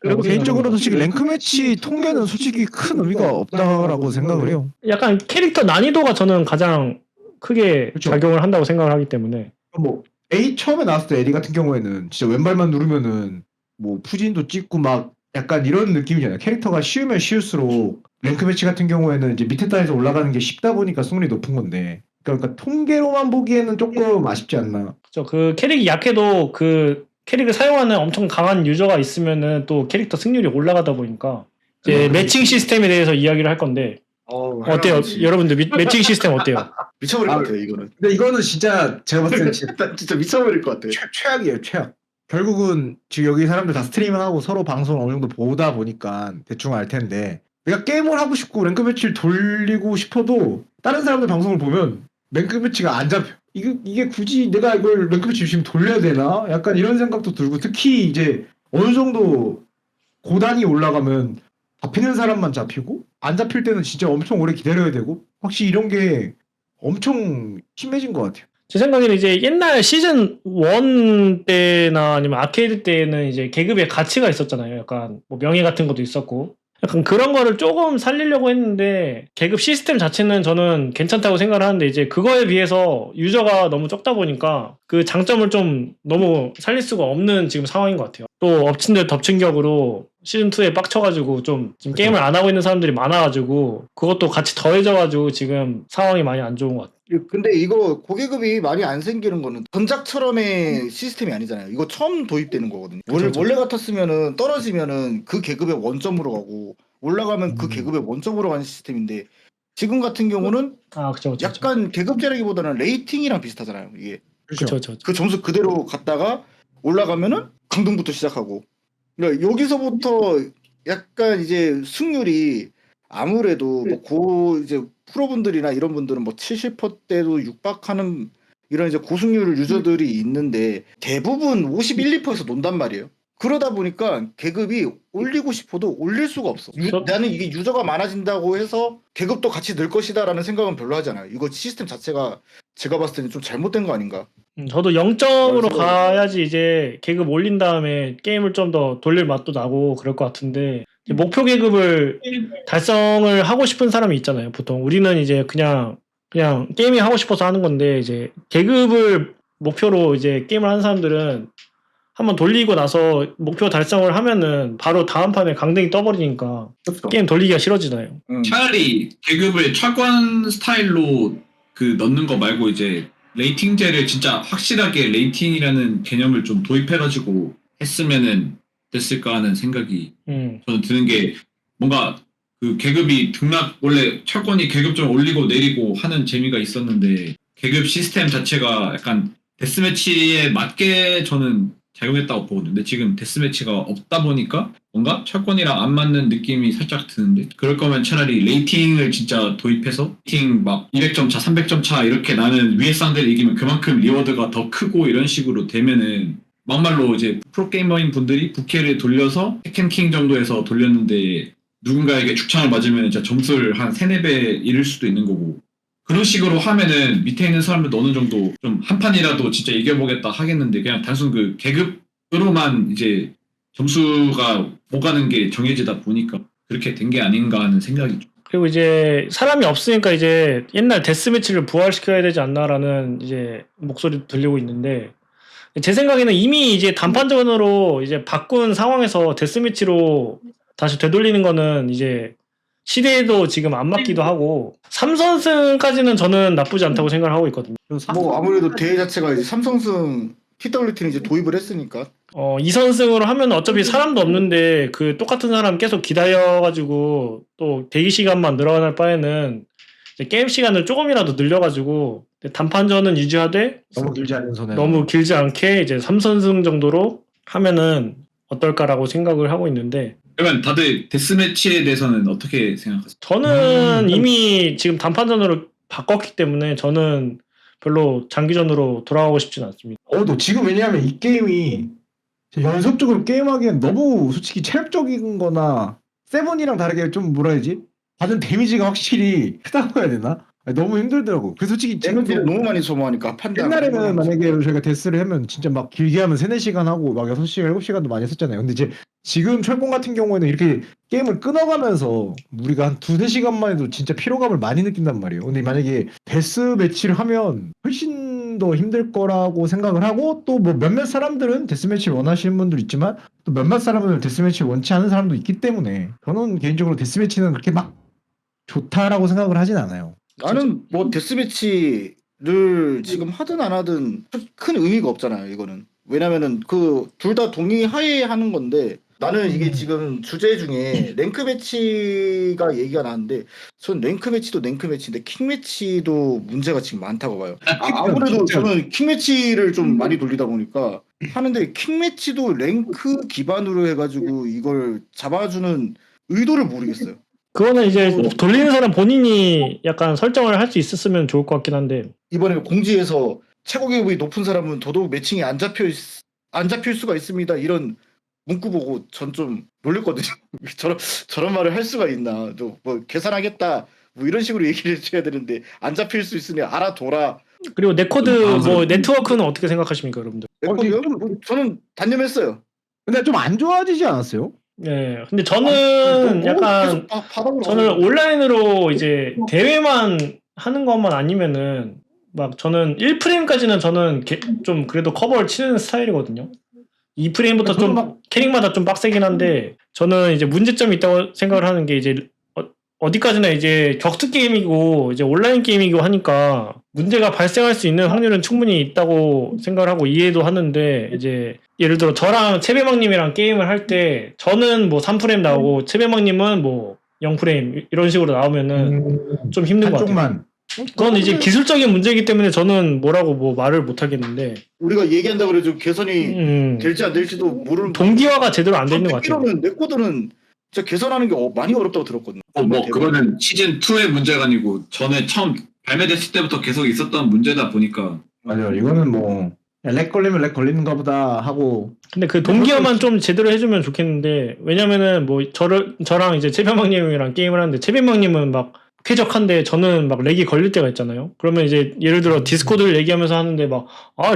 그리고 개인적으로는 솔직히 랭크 매치 통계는 솔직히 큰 의미가 없다라고 생각을 해요. 약간 캐릭터 난이도가 저는 가장 크게 그쵸. 작용을 한다고 생각을 하기 때문에. 뭐 A 처음에 나왔을 때 에리 같은 경우에는 진짜 왼발만 누르면은 뭐 푸진도 찍고 막 약간 이런 느낌이잖아요. 캐릭터가 쉬우면 쉬울수록 랭크 매치 같은 경우에는 이제 밑에 단에서 올라가는 게 쉽다 보니까 승률이 높은 건데, 그러니까 통계로만 보기에는 조금 아쉽지 않나. 그렇죠. 그 캐릭이 약해도 그 캐릭을 사용하는 엄청 강한 유저가 있으면은 또 캐릭터 승률이 올라가다 보니까 이제 매칭 시스템에 대해서 이야기를 할 건데 어때요? 여러분들 매칭 시스템 어때요? 미쳐버릴 것 같아요 이거는. 근데 이거는 진짜 제가 봤을 때는 진짜 미쳐버릴 것 같아요. 최악이에요, 최악. 결국은 지금 여기 사람들 다 스트리밍 하고 서로 방송 어느 정도 보다 보니까 대충 알 텐데, 내가 게임을 하고 싶고 랭크 매치를 돌리고 싶어도 다른 사람들 방송을 보면 랭크 매치가 안 잡혀. 이게 굳이 내가 이걸 랭크 매치 지금 돌려야 되나? 약간 이런 생각도 들고, 특히 이제 어느 정도 고단이 올라가면 잡히는 사람만 잡히고 안 잡힐 때는 진짜 엄청 오래 기다려야 되고, 확실히 이런 게 엄청 심해진 것 같아요. 제 생각에는 이제 옛날 시즌 1 때나 아니면 아케이드 때는 이제 계급의 가치가 있었잖아요. 약간 뭐 명예 같은 것도 있었고. 약간 그런 거를 조금 살리려고 했는데 계급 시스템 자체는 저는 괜찮다고 생각을 하는데 이제 그거에 비해서 유저가 너무 적다 보니까 그 장점을 좀 너무 살릴 수가 없는 지금 상황인 것 같아요. 또 엎친 데 덮친 격으로 시즌2에 빡쳐가지고 좀 지금 게임을 안 하고 있는 사람들이 많아가지고 그것도 같이 더해져가지고 지금 상황이 많이 안 좋은 것 같아요. 근데 이거 고계급이 많이 안 생기는 거는 전작처럼의 시스템이 아니잖아요. 이거 처음 도입되는 거거든요. 원래 같았으면은 떨어지면은 그 계급의 원점으로 가고 올라가면 그 계급의 원점으로 가는 시스템인데, 지금 같은 경우는 그쵸. 약간 계급제라기보다는 레이팅이랑 비슷하잖아요. 이게 그쵸. 그 점수 그대로 갔다가 올라가면은 강등부터 시작하고, 그러니까 여기서부터 약간 이제 승률이 아무래도 뭐 이제 프로분들이나 이런 분들은 뭐 70%대도 육박하는 이런 이제 고승률 유저들이 있는데 대부분 51, 2%에서 논단 말이에요. 그러다 보니까 계급이 올리고 싶어도 올릴 수가 없어. 나는 이게 유저가 많아진다고 해서 계급도 같이 늘 것이다라는 생각은 별로 하지 않아요. 이거 시스템 자체가 제가 봤을 때는 좀 잘못된 거 아닌가. 저도 0점으로 가야지 이제 계급 올린 다음에 게임을 좀 더 돌릴 맛도 나고 그럴 것 같은데, 목표 계급을 달성을 하고 싶은 사람이 있잖아요. 보통 우리는 이제 그냥 게이밍 하고 싶어서 하는 건데, 이제 계급을 목표로 이제 게임을 하는 사람들은 한번 돌리고 나서 목표 달성을 하면은 바로 다음 판에 강등이 떠버리니까 게임 돌리기가 싫어지잖아요. 차라리 계급을 철권 스타일로 그 넣는 거 말고 이제 레이팅제를 진짜 확실하게 레이팅이라는 개념을 좀 도입해가지고 했으면은 됐을까 하는 생각이 저는 드는 게, 뭔가 그 계급이 원래 철권이 계급 좀 올리고 내리고 하는 재미가 있었는데 계급 시스템 자체가 약간 데스매치에 맞게 저는 작용했다고 보거든요. 근데 지금 데스매치가 없다 보니까 뭔가 철권이랑 안 맞는 느낌이 살짝 드는데, 그럴 거면 차라리 레이팅을 진짜 도입해서 레이팅 막 200점 차, 300점 차 이렇게 나는 위에 상대를 이기면 그만큼 리워드가 더 크고 이런 식으로 되면은, 막말로 이제 프로게이머인 분들이 부캐를 돌려서 테켄킹 정도에서 돌렸는데 누군가에게 죽창을 맞으면 진짜 점수를 한 3-4배 잃을 수도 있는 거고, 그런 식으로 하면은 밑에 있는 사람들도 어느 정도 좀 한 판이라도 진짜 이겨보겠다 하겠는데, 그냥 단순 그 계급으로만 이제 점수가 오가는 게 정해지다 보니까 그렇게 된 게 아닌가 하는 생각이 좀. 그리고 이제 사람이 없으니까 이제 옛날 데스매치를 부활시켜야 되지 않나라는 이제 목소리도 들리고 있는데, 제 생각에는 이미 이제 단판전으로 이제 바꾼 상황에서 데스매치로 다시 되돌리는 거는 이제 시대에도 지금 안 맞기도 하고, 3선승까지는 저는 나쁘지 않다고 생각을 하고 있거든요. 뭐 아무래도 대회 자체가 이제 삼성승 PWT는 이제 도입을 했으니까. 2선승으로 하면 어차피 사람도 없는데 그 똑같은 사람 계속 기다려가지고 또 대기 시간만 늘어날 바에는 이제 게임 시간을 조금이라도 늘려가지고 단판전은 유지하되 너무 길지 않은 선에 너무 길지 않게 이제 3선승 정도로 하면은 어떨까라고 생각을 하고 있는데, 그러면 다들 데스매치에 대해서는 어떻게 생각하세요? 저는 이미 지금 단판전으로 바꿨기 때문에 저는 별로 장기전으로 돌아가고 싶진 않습니다. 너 지금 왜냐하면 이 게임이 연속적으로 게임하기엔 너무 솔직히 체력적인 거나 세븐이랑 다르게 좀 뭐라 해야지? 받은 데미지가 확실히 크다고 해야 되나? 아니, 너무 힘들더라고. 그 솔직히 에너지를 지금도 너무 많이 소모하니까 판단. 옛날에는 만약에 저희가 데스를 하면 진짜 막 길게 하면 3, 4시간 하고 막 6시간, 7시간도 많이 했었잖아요. 근데 이제 지금 철권 같은 경우에는 이렇게 게임을 끊어가면서 우리가 한 2, 3시간만 해도 진짜 피로감을 많이 느낀단 말이에요. 근데 만약에 데스 매치를 하면 훨씬 더 힘들 거라고 생각을 하고 또 뭐 몇몇 사람들은 데스 매치를 원하시는 분도 있지만 또 몇몇 사람들은 데스 매치를 원치 않은 사람도 있기 때문에 저는 개인적으로 데스 매치는 그렇게 막 좋다라고 생각을 하진 않아요. 나는 뭐 데스매치를 지금 하든 안 하든 큰 의미가 없잖아요. 이거는 왜냐면은 그 둘 다 동의하에 하는 건데 나는 이게 지금 주제 중에 랭크 매치가 얘기가 나왔는데 전 랭크 매치도 랭크 매치인데 킹 매치도 문제가 지금 많다고 봐요. 아무래도 저는 킹 매치를 좀 많이 돌리다 보니까 하는데 킹 매치도 랭크 기반으로 해가지고 이걸 잡아주는 의도를 모르겠어요. 그거는 이제 돌리는 사람 본인이 약간 설정을 할 수 있었으면 좋을 것 같긴 한데 이번에 공지에서 최고 계급이 높은 사람은 더더욱 매칭이 안 잡힐 수가 있습니다. 이런 문구 보고 전 좀 놀랬거든요. 저런 말을 할 수가 있나? 뭐 계산하겠다. 뭐 이런 식으로 얘기를 해줘야 되는데 안 잡힐 수 있으니 알아둬라. 그리고 네코드 뭐 네트워크는 어떻게 생각하십니까, 여러분들? 내거든요. 저는 단념했어요. 근데 좀 안 좋아지지 않았어요? 네, 근데 저는 약간 저는 온라인으로 이제 대회만 하는 것만 아니면은 막 저는 1프레임까지는 저는 좀 그래도 커버를 치는 스타일이거든요. 2프레임부터 좀 캐릭마다 좀 빡세긴 한데 저는 이제 문제점이 있다고 생각을 하는 게 이제 어디까지나 이제 격투 게임이고 이제 온라인 게임이고 하니까 문제가 발생할 수 있는 확률은 충분히 있다고 생각을 하고 이해도 하는데 이제 예를 들어 저랑 채배망님이랑 게임을 할 때 저는 뭐 3프레임 나오고 채배망님은 뭐 0프레임 이런 식으로 나오면은 좀 힘든 것 같아요. 한쪽만. 그건 이제 기술적인 문제이기 때문에 저는 뭐라고 뭐 말을 못 하겠는데 우리가 얘기한다고 그래도 개선이 될지 안 될지도 모르는 동기화가 제대로 안 돼 있는 것 같아요. 내 코드는 진짜 개선하는 게 많이 어렵다고 들었거든요. 뭐 그거는 시즌 2의 문제가 아니고 전에 처음 발매됐을 때부터 계속 있었던 문제다 보니까 맞아요. 이거는 뭐 렉 걸리면 렉 걸리는가 보다 하고. 근데 그 동기화만 좀 제대로 해주면 좋겠는데 왜냐면은 뭐 저랑 이제 채배망님이랑 게임을 하는데 채배망님은 막 쾌적한데 저는 막 렉이 걸릴 때가 있잖아요. 그러면 이제 예를 들어 디스코드를 얘기하면서 하는데 막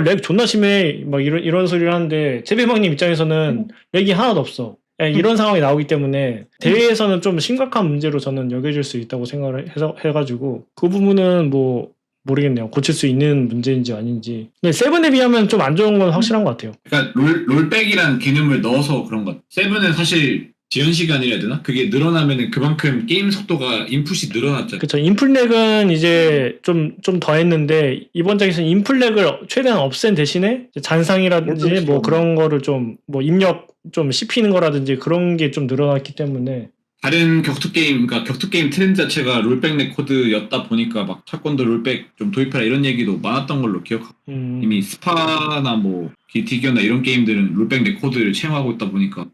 렉 존나 심해 막 이런 소리를 하는데 채배망님 입장에서는 렉이 하나도 없어. 이런 상황이 나오기 때문에 대회에서는 좀 심각한 문제로 저는 여겨질 수 있다고 생각을 해가지고 그 부분은 뭐 모르겠네요. 고칠 수 있는 문제인지 아닌지. 근데 세븐에 비하면 좀 안 좋은 건 확실한 것 같아요. 그러니까 롤백이라는 개념을 넣어서 그런 것 같아요. 세븐은 사실 지연 시간이라 해야 되나? 그게 늘어나면은 그만큼 게임 속도가 인풋이 늘어났잖아요. 그렇죠. 인플렉은 이제 좀 더 했는데 이번 장에서는 인플렉을 최대한 없앤 대신에 잔상이라든지 뭐 그런 거를 좀 뭐 입력 좀 씹히는 거라든지 그런 게 좀 늘어났기 때문에 다른 격투 게임, 그러니까 격투 게임 트렌드 자체가 롤백 레코드였다 보니까 막 차권도 롤백 좀 도입해라 이런 얘기도 많았던 걸로 기억하고 이미 스파나 뭐 디기어나 이런 게임들은 롤백 레코드를 채용하고 있다 보니까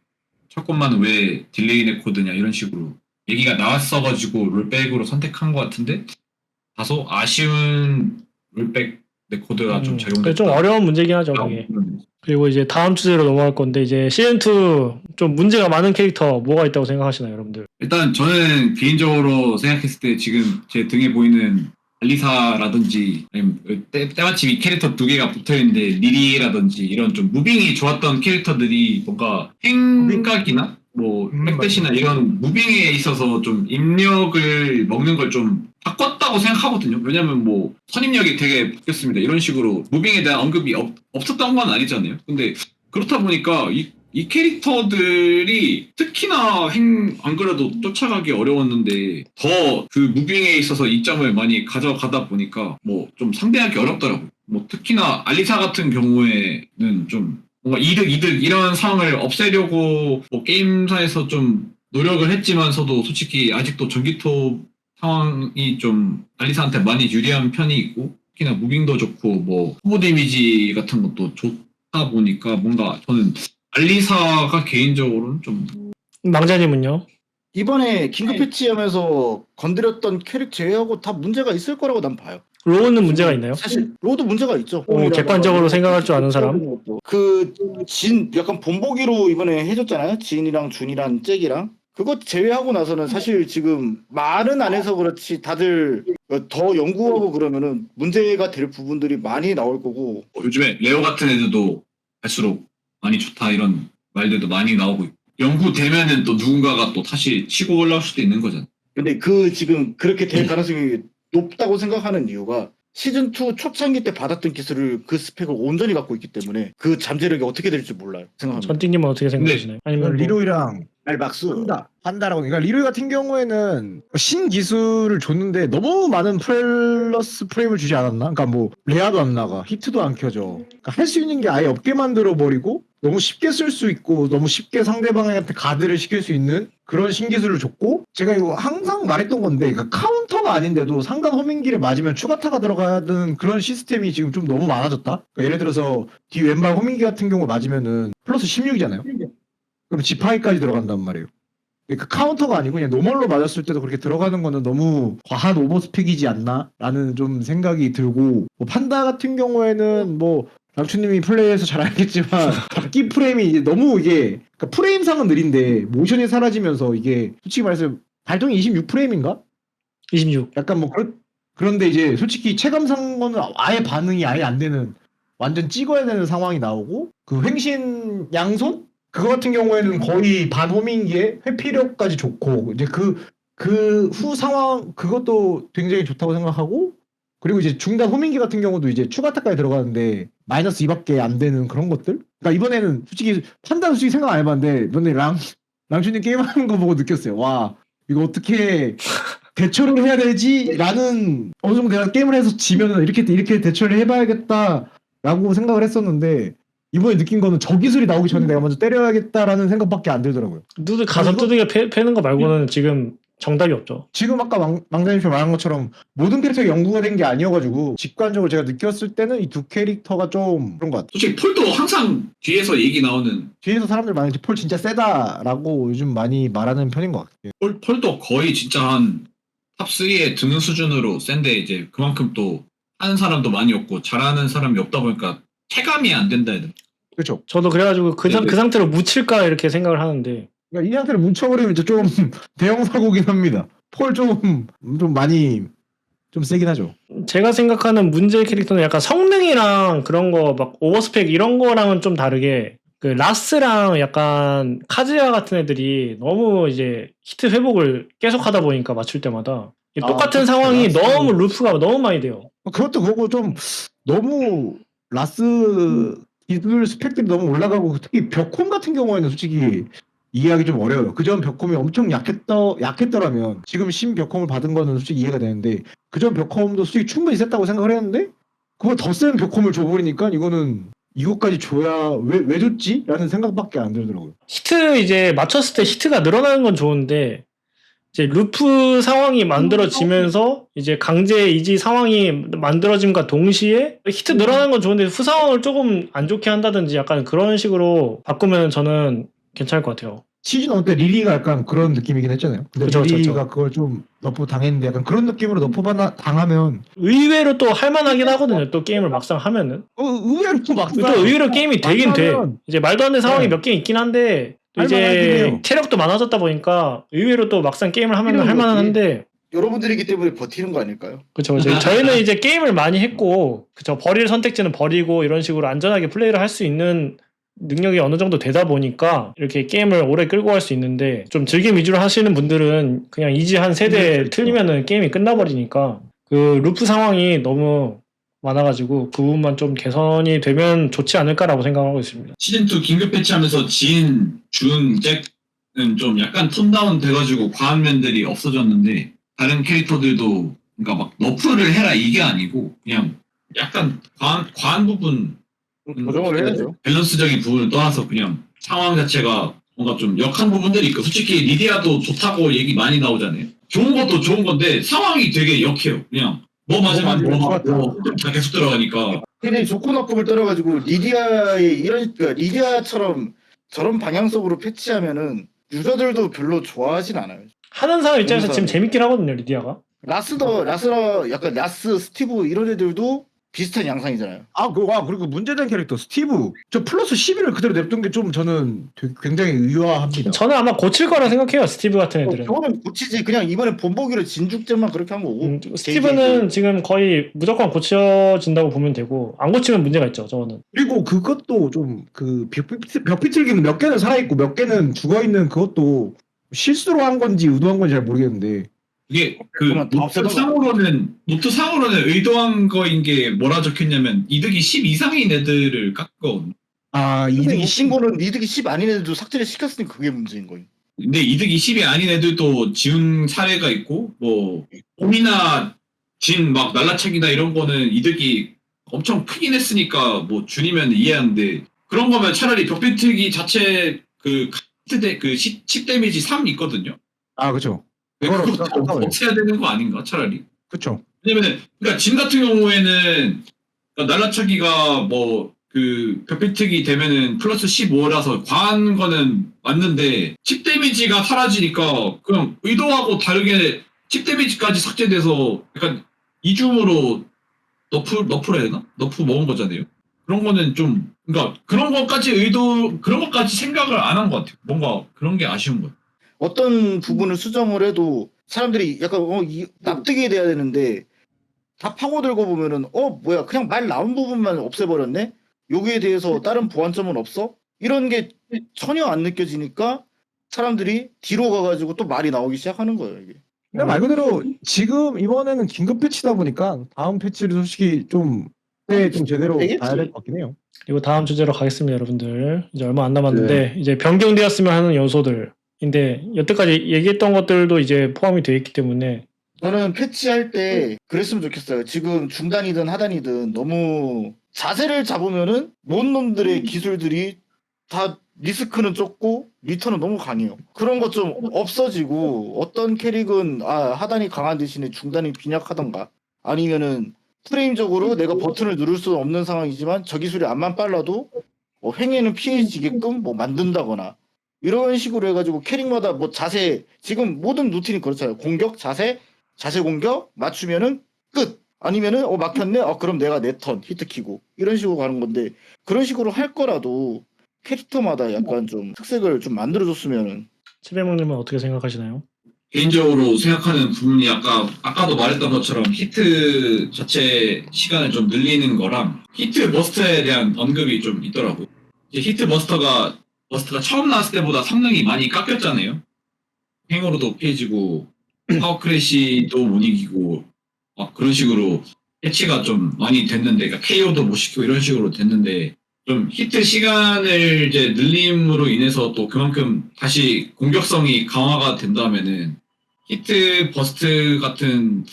차권만은 왜 딜레이 레코드냐 이런 식으로 얘기가 나왔어가지고 롤백으로 선택한 것 같은데 다소 아쉬운 롤백 레코드가 좀 적용됐다. 좀 어려운 문제긴 하죠. 그게. 그리고 이제 다음 주제로 넘어갈 건데 이제 시즌2 좀 문제가 많은 캐릭터 뭐가 있다고 생각하시나요, 여러분들? 일단 저는 개인적으로 생각했을 때 지금 제 등에 보이는 알리사라든지 아니면 때마침 이 캐릭터 2개가 붙어있는데 리리라든지 이런 좀 무빙이 좋았던 캐릭터들이 뭔가 행각이나 뭐 백대시나 이런 무빙에 있어서 좀 입력을 먹는 걸 좀 바꿨다고 생각하거든요. 왜냐면 뭐 선입력이 되게 바뀌었습니다. 이런 식으로 무빙에 대한 언급이 없었던 건 아니잖아요. 근데 그렇다 보니까 이 캐릭터들이 특히나 안 그래도 쫓아가기 어려웠는데 더 그 무빙에 있어서 이점을 많이 가져가다 보니까 뭐 좀 상대하기 어렵더라고요. 뭐 특히나 알리사 같은 경우에는 좀 뭔가 이득 이런 상황을 없애려고 뭐 게임사에서 좀 노력을 했지만서도 솔직히 아직도 전기톱 상황이 좀 알리사한테 많이 유리한 편이 있고 특히나 무빙도 좋고 뭐 후보 데미지 같은 것도 좋다 보니까 뭔가 저는 알리사가 개인적으로는 좀 망자님은요? 이번에 긴급 패치하면서 건드렸던 캐릭 제외하고 다 문제가 있을 거라고 난 봐요. 로우는 문제가 있나요? 사실 로도 문제가 있죠. 객관적으로 생각할 줄 아는 사람? 그 진 약간 본보기로 이번에 해줬잖아요. 진이랑 준이랑 잭이랑 그거 제외하고 나서는 사실 지금 말은 안 해서 그렇지 다들 더 연구하고 그러면은 문제가 될 부분들이 많이 나올 거고. 요즘에 레오 같은 애들도 갈수록 많이 좋다 이런 말들도 많이 나오고 있고. 연구되면은 또 누군가가 또 다시 치고 올라올 수도 있는 거잖아. 근데 그 지금 그렇게 될 가능성이 높다고 생각하는 이유가 시즌2 초창기 때 받았던 기술을 그 스펙을 온전히 갖고 있기 때문에 그 잠재력이 어떻게 될지 몰라요. 생각합니다. 전띵님은 어떻게 생각하시나요? 아니면 뭐 리로이랑 알박수. 한다라고. 그러니까 리로이 같은 경우에는 신기술을 줬는데 너무 많은 플러스 프레임을 주지 않았나? 그러니까 뭐 레아도 안 나가, 히트도 안 켜져. 그러니까 할 수 있는 게 아예 없게 만들어 버리고 너무 쉽게 쓸 수 있고 너무 쉽게 상대방한테 가드를 시킬 수 있는 그런 신기술을 줬고, 제가 이거 항상 말했던 건데, 그러니까 카운터가 아닌데도 상단 호밍기를 맞으면 추가타가 들어가는 그런 시스템이 지금 좀 너무 많아졌다. 그러니까 예를 들어서 뒤 왼발 호밍기 같은 경우 맞으면은 플러스 16이잖아요. 그럼 지파이까지 들어간단 말이에요. 그 카운터가 아니고 그냥 노멀로 맞았을 때도 그렇게 들어가는 거는 너무 과한 오버스펙이지 않나? 라는 좀 생각이 들고, 뭐 판다 같은 경우에는 뭐 랑추님이 플레이해서 잘 알겠지만 잡기 프레임이 이제 너무 이게, 그러니까 프레임상은 느린데 모션이 사라지면서 이게 솔직히 말해서 발동이 26프레임인가? 26. 약간 뭐 그런데 이제 솔직히 체감상으로는 아예 반응이 아예 안 되는, 완전 찍어야 되는 상황이 나오고, 그 횡신 양손? 그거 같은 경우에는 거의 반 호밍기에 회피력까지 좋고, 이제 그 후 상황 그것도 굉장히 좋다고 생각하고, 그리고 이제 중단 호밍기 같은 경우도 이제 추가타까지 들어가는데 마이너스 2밖에 안 되는 그런 것들. 그러니까 이번에는 솔직히 판단 솔직히 생각 안 해봤는데 이번에 랑추님 게임하는 거 보고 느꼈어요. 와, 이거 어떻게 대처를 해야 되지라는, 어느 정도 내가 게임을 해서 지면은 이렇게 대처를 해봐야겠다라고 생각을 했었는데, 이번에 느낀 거는 저 기술이 나오기 전에 내가 먼저 때려야겠다라는 생각밖에 안 들더라고요. 가슴 두들겨 패는 거 말고는 지금 정답이 없죠. 지금 아까 망자님이 말한 것처럼 모든 캐릭터가 연구가 된 게 아니어가지고 직관적으로 제가 느꼈을 때는 이 두 캐릭터가 좀 그런 것 같아요. 솔직히 폴도 항상 뒤에서 얘기 나오는 뒤에서 사람들 많이 폴 진짜 세다라고 요즘 많이 말하는 편인 것 같아요. 폴도 거의 진짜 한 탑3에 드는 수준으로 센데, 이제 그만큼 또 하는 사람도 많이 없고 잘하는 사람이 없다 보니까 체감이 안 된다 해야 되나? 그렇죠. 저도 그래가지고 그 상태로 묻힐까 이렇게 생각을 하는데, 그러니까 이 상태를 뭉쳐버리면 이제 좀 대형 사고긴 합니다. 폴 좀 많이 좀 세긴 하죠. 제가 생각하는 문제의 캐릭터는 약간 성능이랑 그런 거 막 오버스펙 이런 거랑은 좀 다르게, 그 라스랑 약간 카즈야 같은 애들이 너무 이제 히트 회복을 계속 하다 보니까 맞출 때마다 똑같은 상황이 라스. 너무 루프가 너무 많이 돼요. 그것도 그거고 좀 너무 라스 기술 스펙들이 너무 올라가고, 특히 벽홈 같은 경우에는 솔직히 이해하기 좀 어려워요. 그전 벽홈이 엄청 약했더라면 지금 신 벽홈을 받은 거는 솔직히 이해가 되는데, 그전 벽홈도 솔직히 충분히 셌다고 생각을 했는데 그걸 더 센 벽홈을 줘버리니까 이거는 이것까지 줘야 왜 줬지? 라는 생각밖에 안 들더라고요. 히트 이제 맞췄을 때 히트가 늘어나는 건 좋은데, 이제 루프 상황이 만들어지면서 이제 강제 이지 상황이 만들어짐과 동시에 히트 늘어나는 건 좋은데 후 상황을 조금 안 좋게 한다든지 약간 그런 식으로 바꾸면 저는 괜찮을 것 같아요. 시즌 1 때 리리가 약간 그런 느낌이긴 했잖아요. 근데 그쵸. 리리가 그걸 좀 너프 당했는데, 약간 그런 느낌으로 너프 당하면 의외로 또 할만하긴 하거든요. 또 게임을 막상 하면은. 의외로 또 막상 또 의외로 게임이 되긴 돼. 하면 이제 말도 안 되는 상황이 네. 몇 개 있긴 한데, 또 할만하긴 이제 해요. 체력도 많아졌다 보니까 의외로 또 막상 게임을 하면 이런 할만한데, 여러분들이기 때문에 버티는 거 아닐까요? 그쵸. 저희는 이제 게임을 많이 했고, 그쵸. 버릴 선택지는 버리고 이런 식으로 안전하게 플레이를 할 수 있는 능력이 어느 정도 되다 보니까 이렇게 게임을 오래 끌고 갈 수 있는데, 좀 즐김 위주로 하시는 분들은 그냥 이지 한 세대 틀리면은 게임이 끝나버리니까 그 루프 상황이 너무 많아가지고 그 부분만 좀 개선이 되면 좋지 않을까라고 생각하고 있습니다. 시즌2 긴급 패치하면서 진, 준, 잭은 좀 약간 톤다운 돼가지고 과한 면들이 없어졌는데, 다른 캐릭터들도 그러니까 막 너프를 해라 이게 아니고 그냥 약간 과한 부분, 조정을 해야죠. 밸런스적인 부분을 떠나서 그냥 상황 자체가 뭔가 좀 역한 부분들이 있고, 솔직히 리디아도 좋다고 얘기 많이 나오잖아요. 좋은 것도 좋은 건데 상황이 되게 역해요. 그냥 뭐 맞으면 다 계속 들어가니까. 근데 좋고 나쁨을 떠나가지고 리디아의 그러니까 리디아처럼 저런 방향성으로 패치하면은 유저들도 별로 좋아하진 않아요. 하는 사람 입장에서 지금 사람이. 재밌긴 하거든요, 리디아가. 라스라 약간 라스 스티브 이런 애들도 비슷한 양상이잖아요. 그리고 문제된 캐릭터 스티브 저 플러스 11을 그대로 냅둔 게 좀 저는 굉장히 의아합니다. 저는 아마 고칠 거라 생각해요, 스티브 같은 애들은. 저거는 고치지. 그냥 이번에 본보기로 진죽제만 그렇게 한 거고. 스티브는 지금 거의 무조건 고쳐진다고 보면 되고 안 고치면 문제가 있죠, 저거는. 그리고 그것도 좀 그 벽비틀기는 몇 개는 살아있고 몇 개는 죽어있는 그것도 실수로 한 건지 의도한 건지 잘 모르겠는데 이게 그 그러면 다 노트상으로는 의도한 거인 게 뭐라 적혔냐면 이득이 10 이상인 애들을 깎고. 이득이 신고는 이득이 10 아닌 애들도 삭제를 시켰으니 그게 문제인 거예요. 근데 이득이 10이 아닌 애들도 지운 사례가 있고 뭐 봄이나 진 막 날라차기나 이런 거는 이득이 엄청 크긴 했으니까 뭐 준이면 이해하는데 그런 거면 차라리 벽비틀기 자체 그 10 데미지 3 있거든요. 그쵸. 그거 없애야 되는 거 아닌가 차라리. 그쵸. 왜냐면은 그러니까 진 같은 경우에는 그러니까 날라차기가 뭐 그 벽비트기 되면은 플러스 15라서 과한 거는 맞는데 10 데미지가 사라지니까 그냥 의도하고 다르게 10 데미지까지 삭제돼서 약간 이중으로 너프를 해야 되나? 너프 먹은 거잖아요. 그런 거는 좀 그러니까 그런 것까지 생각을 안 한 것 같아요. 뭔가 그런 게 아쉬운 거예요. 어떤 부분을 수정을 해도 사람들이 약간 납득이 돼야 되는데 다 파고들고 보면은 뭐야 그냥 말 나온 부분만 없애버렸네? 여기에 대해서 다른 보완점은 없어? 이런 게 전혀 안 느껴지니까 사람들이 뒤로 가가지고 또 말이 나오기 시작하는 거예요 이게. 근데 말 그대로 지금 이번에는 긴급 패치다 보니까 다음 패치를 솔직히 좀 제대로 되겠지. 봐야 될 것 같긴 해요. 그리고 다음 주제로 가겠습니다, 여러분들. 이제 얼마 안 남았는데 이제 변경되었으면 하는 요소들인데 여태까지 얘기했던 것들도 이제 포함이 되어 있기 때문에 저는 패치할 때 그랬으면 좋겠어요. 지금 중단이든 하단이든 너무 자세를 잡으면은 뭔 놈들의 기술들이 다 리스크는 적고 리턴은 너무 강해요. 그런 것 좀 없어지고 어떤 캐릭은 하단이 강한 대신에 중단이 빈약하던가 아니면은 프레임적으로 내가 버튼을 누를 수 없는 상황이지만 저 기술이 암만 빨라도 횡에는 피해지게끔 만든다거나 이런 식으로 해가지고 캐릭마다 자세 지금 모든 루틴이 그렇잖아요. 공격 자세 공격 맞추면은 끝. 아니면은 막혔네. 그럼 내가 내 턴 히트 키고 이런 식으로 가는 건데 그런 식으로 할 거라도 캐릭터마다 약간 좀 특색을 좀 만들어줬으면은. 치배목님은 어떻게 생각하시나요? 개인적으로 생각하는 부분이 아까도 말했던 것처럼 히트 자체 시간을 좀 늘리는 거랑 히트 버스터에 대한 언급이 좀 있더라고요. 이제 히트 버스터가 처음 나왔을 때보다 성능이 많이 깎였잖아요. 행으로도 피해지고 파워 크래시도 못 이기고 막 그런 식으로 패치가 좀 많이 됐는데 그러니까 KO도 못 시키고 이런 식으로 됐는데 좀 히트 시간을 이제 늘림으로 인해서 또 그만큼 다시 공격성이 강화가 된다면은 히트 버스트 같은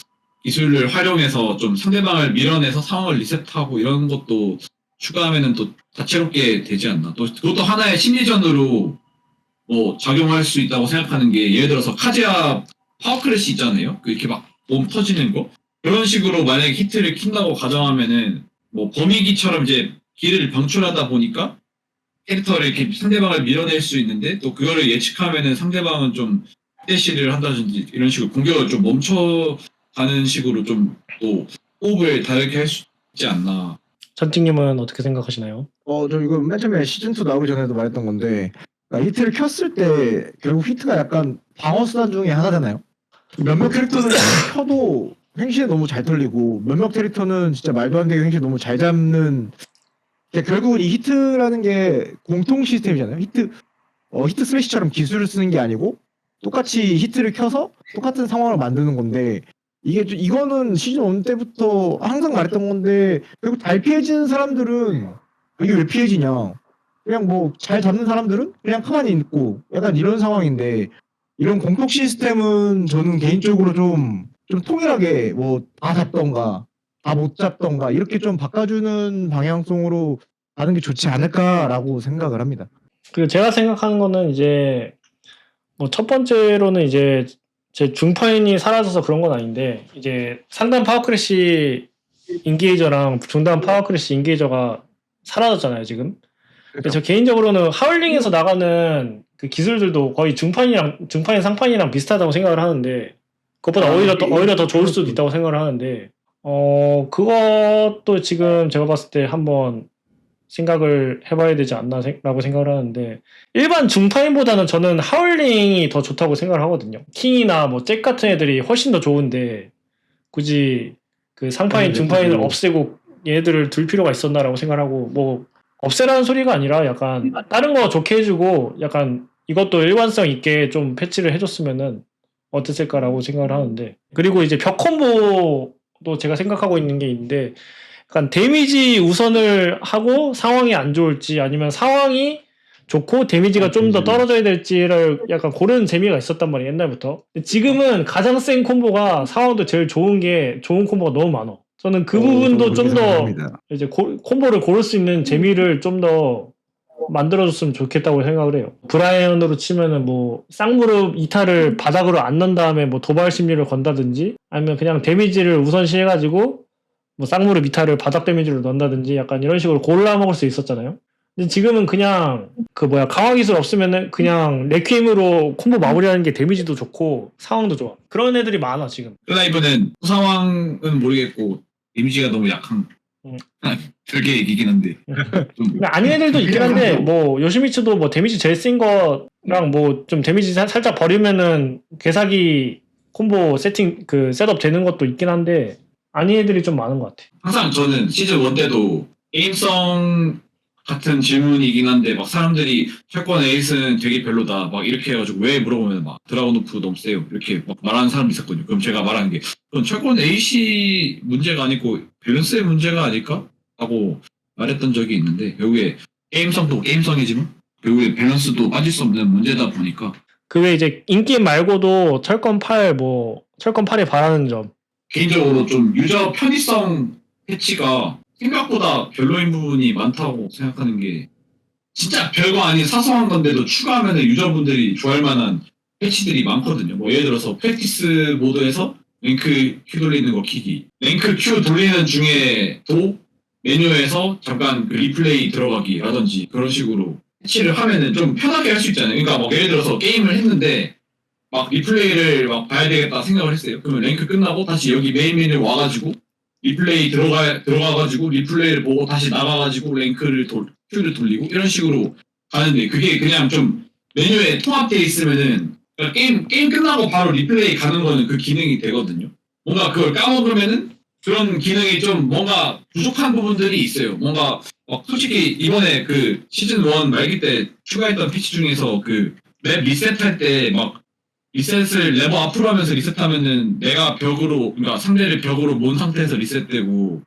기술을 활용해서 좀 상대방을 밀어내서 상황을 리셋하고 이런 것도 추가하면은 또 다채롭게 되지 않나. 또 그것도 하나의 심리전으로 작용할 수 있다고 생각하는 게 예를 들어서 카즈야 파워 크래시 있잖아요. 이렇게 막 몸 터지는 거. 그런 식으로 만약에 히트를 킨다고 가정하면은 범위기처럼 이제 길을 방출하다 보니까 캐릭터를 이렇게 상대방을 밀어낼 수 있는데 또 그거를 예측하면은 상대방은 좀 대시를 한다든지 이런 식으로 공격을 좀 멈춰가는 식으로 좀 또 호흡을 다르게 할 수 있지 않나. 전팅님은 어떻게 생각하시나요? 저 이거 맨 처음에 시즌2 나오기 전에도 말했던 건데 그러니까 히트를 켰을 때 결국 히트가 약간 방어 수단 중에 하나잖아요. 몇몇 캐릭터는 켜도 행신이 너무 잘 털리고 몇몇 캐릭터는 진짜 말도 안 되게 행신 너무 잘 잡는 결국은 이 히트라는 게 공통 시스템이잖아요. 히트 슬래시처럼 기술을 쓰는 게 아니고 똑같이 히트를 켜서 똑같은 상황을 만드는 건데 이거는 시즌 1 때부터 항상 말했던 건데 결국 잘 피해지는 사람들은 이게 왜 피해지냐 그냥 잘 잡는 사람들은 그냥 가만히 있고 약간 이런 상황인데 이런 공통 시스템은 저는 개인적으로 좀 통일하게 다 잡던가 다 못 잡던가 이렇게 좀 바꿔주는 방향성으로 가는 게 좋지 않을까라고 생각을 합니다. 그리고 제가 생각하는 거는 이제 첫 번째로는 이제 제 중파인이 사라져서 그런 건 아닌데 이제 상단 파워 크래시 인게이저랑 중단 파워 크래시 인게이저가 사라졌잖아요 지금. 그래서 개인적으로는 하울링에서 나가는 그 기술들도 거의 중판이랑 상판이랑 비슷하다고 생각을 하는데 그것보다 오히려 더 좋을 수도 있다고 생각을 하는데 그것도 지금 제가 봤을 때 한번 생각을 해봐야 되지 않나라고 생각을 하는데 일반 중파인보다는 저는 하울링이 더 좋다고 생각을 하거든요. 킹이나 뭐 잭 같은 애들이 훨씬 더 좋은데 굳이 그 상파인 중파인을 없애고 얘들을 둘 필요가 있었나라고 생각을 하고 뭐 없애라는 소리가 아니라 약간 다른 거 좋게 해주고 약간 이것도 일관성 있게 좀 패치를 해줬으면은 어땠을까라고 생각을 하는데 그리고 이제 벽 콤보도 제가 생각하고 있는 게 있는데 약간 데미지 우선을 하고 상황이 안 좋을지 아니면 상황이 좋고 데미지가 좀 더 떨어져야 될지를 약간 고르는 재미가 있었단 말이에요 옛날부터. 지금은 가장 센 콤보가 상황도 제일 좋은 콤보가 너무 많아. 저는 그 부분도 좀 더 이제 콤보를 고를 수 있는 재미를 좀 더 만들어줬으면 좋겠다고 생각을 해요. 브라이언으로 치면은 뭐 쌍무릎 이탈을 바닥으로 안 넣은 다음에 뭐 도발 심리를 건다든지 아니면 그냥 데미지를 우선시 해가지고 뭐 쌍무릎 이탈을 바닥 데미지로 넣는다든지 약간 이런 식으로 골라 먹을 수 있었잖아요. 근데 지금은 그냥 강화 기술 없으면은 그냥 레퀴엠으로 콤보 마무리하는 게 데미지도 좋고 상황도 좋아. 그런 애들이 많아 지금. 그러나 이번엔 상황은 모르겠고 데미지가 너무 약한 별개 얘기긴 한데 좀 아닌 애들도 있긴 한데 뭐 요시미츠도 뭐 데미지 제일 센 거랑 뭐 좀 데미지 살짝 버리면은 개사기 콤보 세팅 셋업 되는 것도 있긴 한데 아닌 애들이 좀 많은 것 같아. 항상 저는 시즌 1 때도 게임성 같은 질문이긴 한데 막 사람들이 철권 에이스는 되게 별로다 막 이렇게 해가지고 왜 물어보면 막 드라곤오프 너무 세요 이렇게 막 말하는 사람이 있었거든요. 그럼 제가 말하는 게 그건 철권 에이스 문제가 아니고 밸런스의 문제가 아닐까? 하고 말했던 적이 있는데 결국에 게임성도 게임성이지만 결국에 밸런스도 빠질 수 없는 문제다 보니까 그게 이제 인게임 말고도 철권 8에 바라는 점 개인적으로 좀 유저 편의성 패치가 생각보다 별로인 부분이 많다고 생각하는 게 진짜 별거 아닌 사소한 건데도 추가하면 유저분들이 좋아할 만한 패치들이 많거든요. 뭐 예를 들어서 프랙티스 모드에서 랭크 큐 돌리는 거 키기 랭크 큐 돌리는 중에도 메뉴에서 잠깐 리플레이 들어가기라든지 그런 식으로 패치를 하면은 좀 편하게 할 수 있잖아요. 그러니까 뭐 예를 들어서 게임을 했는데 막 리플레이를 막 봐야 되겠다 생각을 했어요. 그러면 랭크 끝나고 다시 여기 메인 메뉴 와가지고 리플레이 들어가가지고 리플레이를 보고 다시 나가가지고 큐를 돌리고 이런 식으로 가는데 그게 그냥 좀 메뉴에 통합되어 있으면은 그러니까 게임 끝나고 바로 리플레이 가는 거는 그 기능이 되거든요. 뭔가 그걸 까먹으면은 그런 기능이 좀 뭔가 부족한 부분들이 있어요. 뭔가 솔직히 이번에 그 시즌 1 말기 때 추가했던 패치 중에서 그 맵 리셋할 때 막 리셋을 레버 앞으로 하면서 리셋하면은 내가 그러니까 상대를 벽으로 몬 상태에서 리셋되고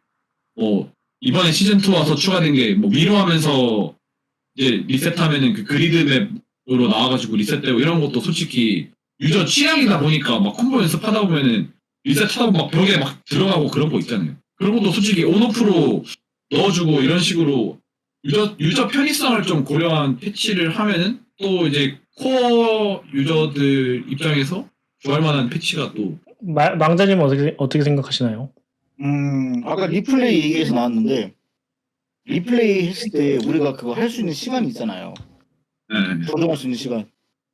이번에 시즌 2 와서 추가된 게 뭐 위로 하면서 이제 리셋하면은 그 그리드 맵으로 나와가지고 리셋되고 이런 것도 솔직히 유저 취향이다 보니까 막 콤보 연습하다 보면은 리셋하고 막 벽에 막 들어가고 그런 거 있잖아요. 그런 것도 솔직히 온오프로 넣어주고 이런 식으로 유저 편의성을 좀 고려한 패치를 하면은 또 이제 코어 유저들 입장에서 좋아할 만한 패치가 또 망자님은 어떻게 생각하시나요? 아까 리플레이 얘기해서 나왔는데 리플레이 했을 때 우리가 그거 할 수 있는 시간이 있잖아요. 네. 조정할 수 있는 시간.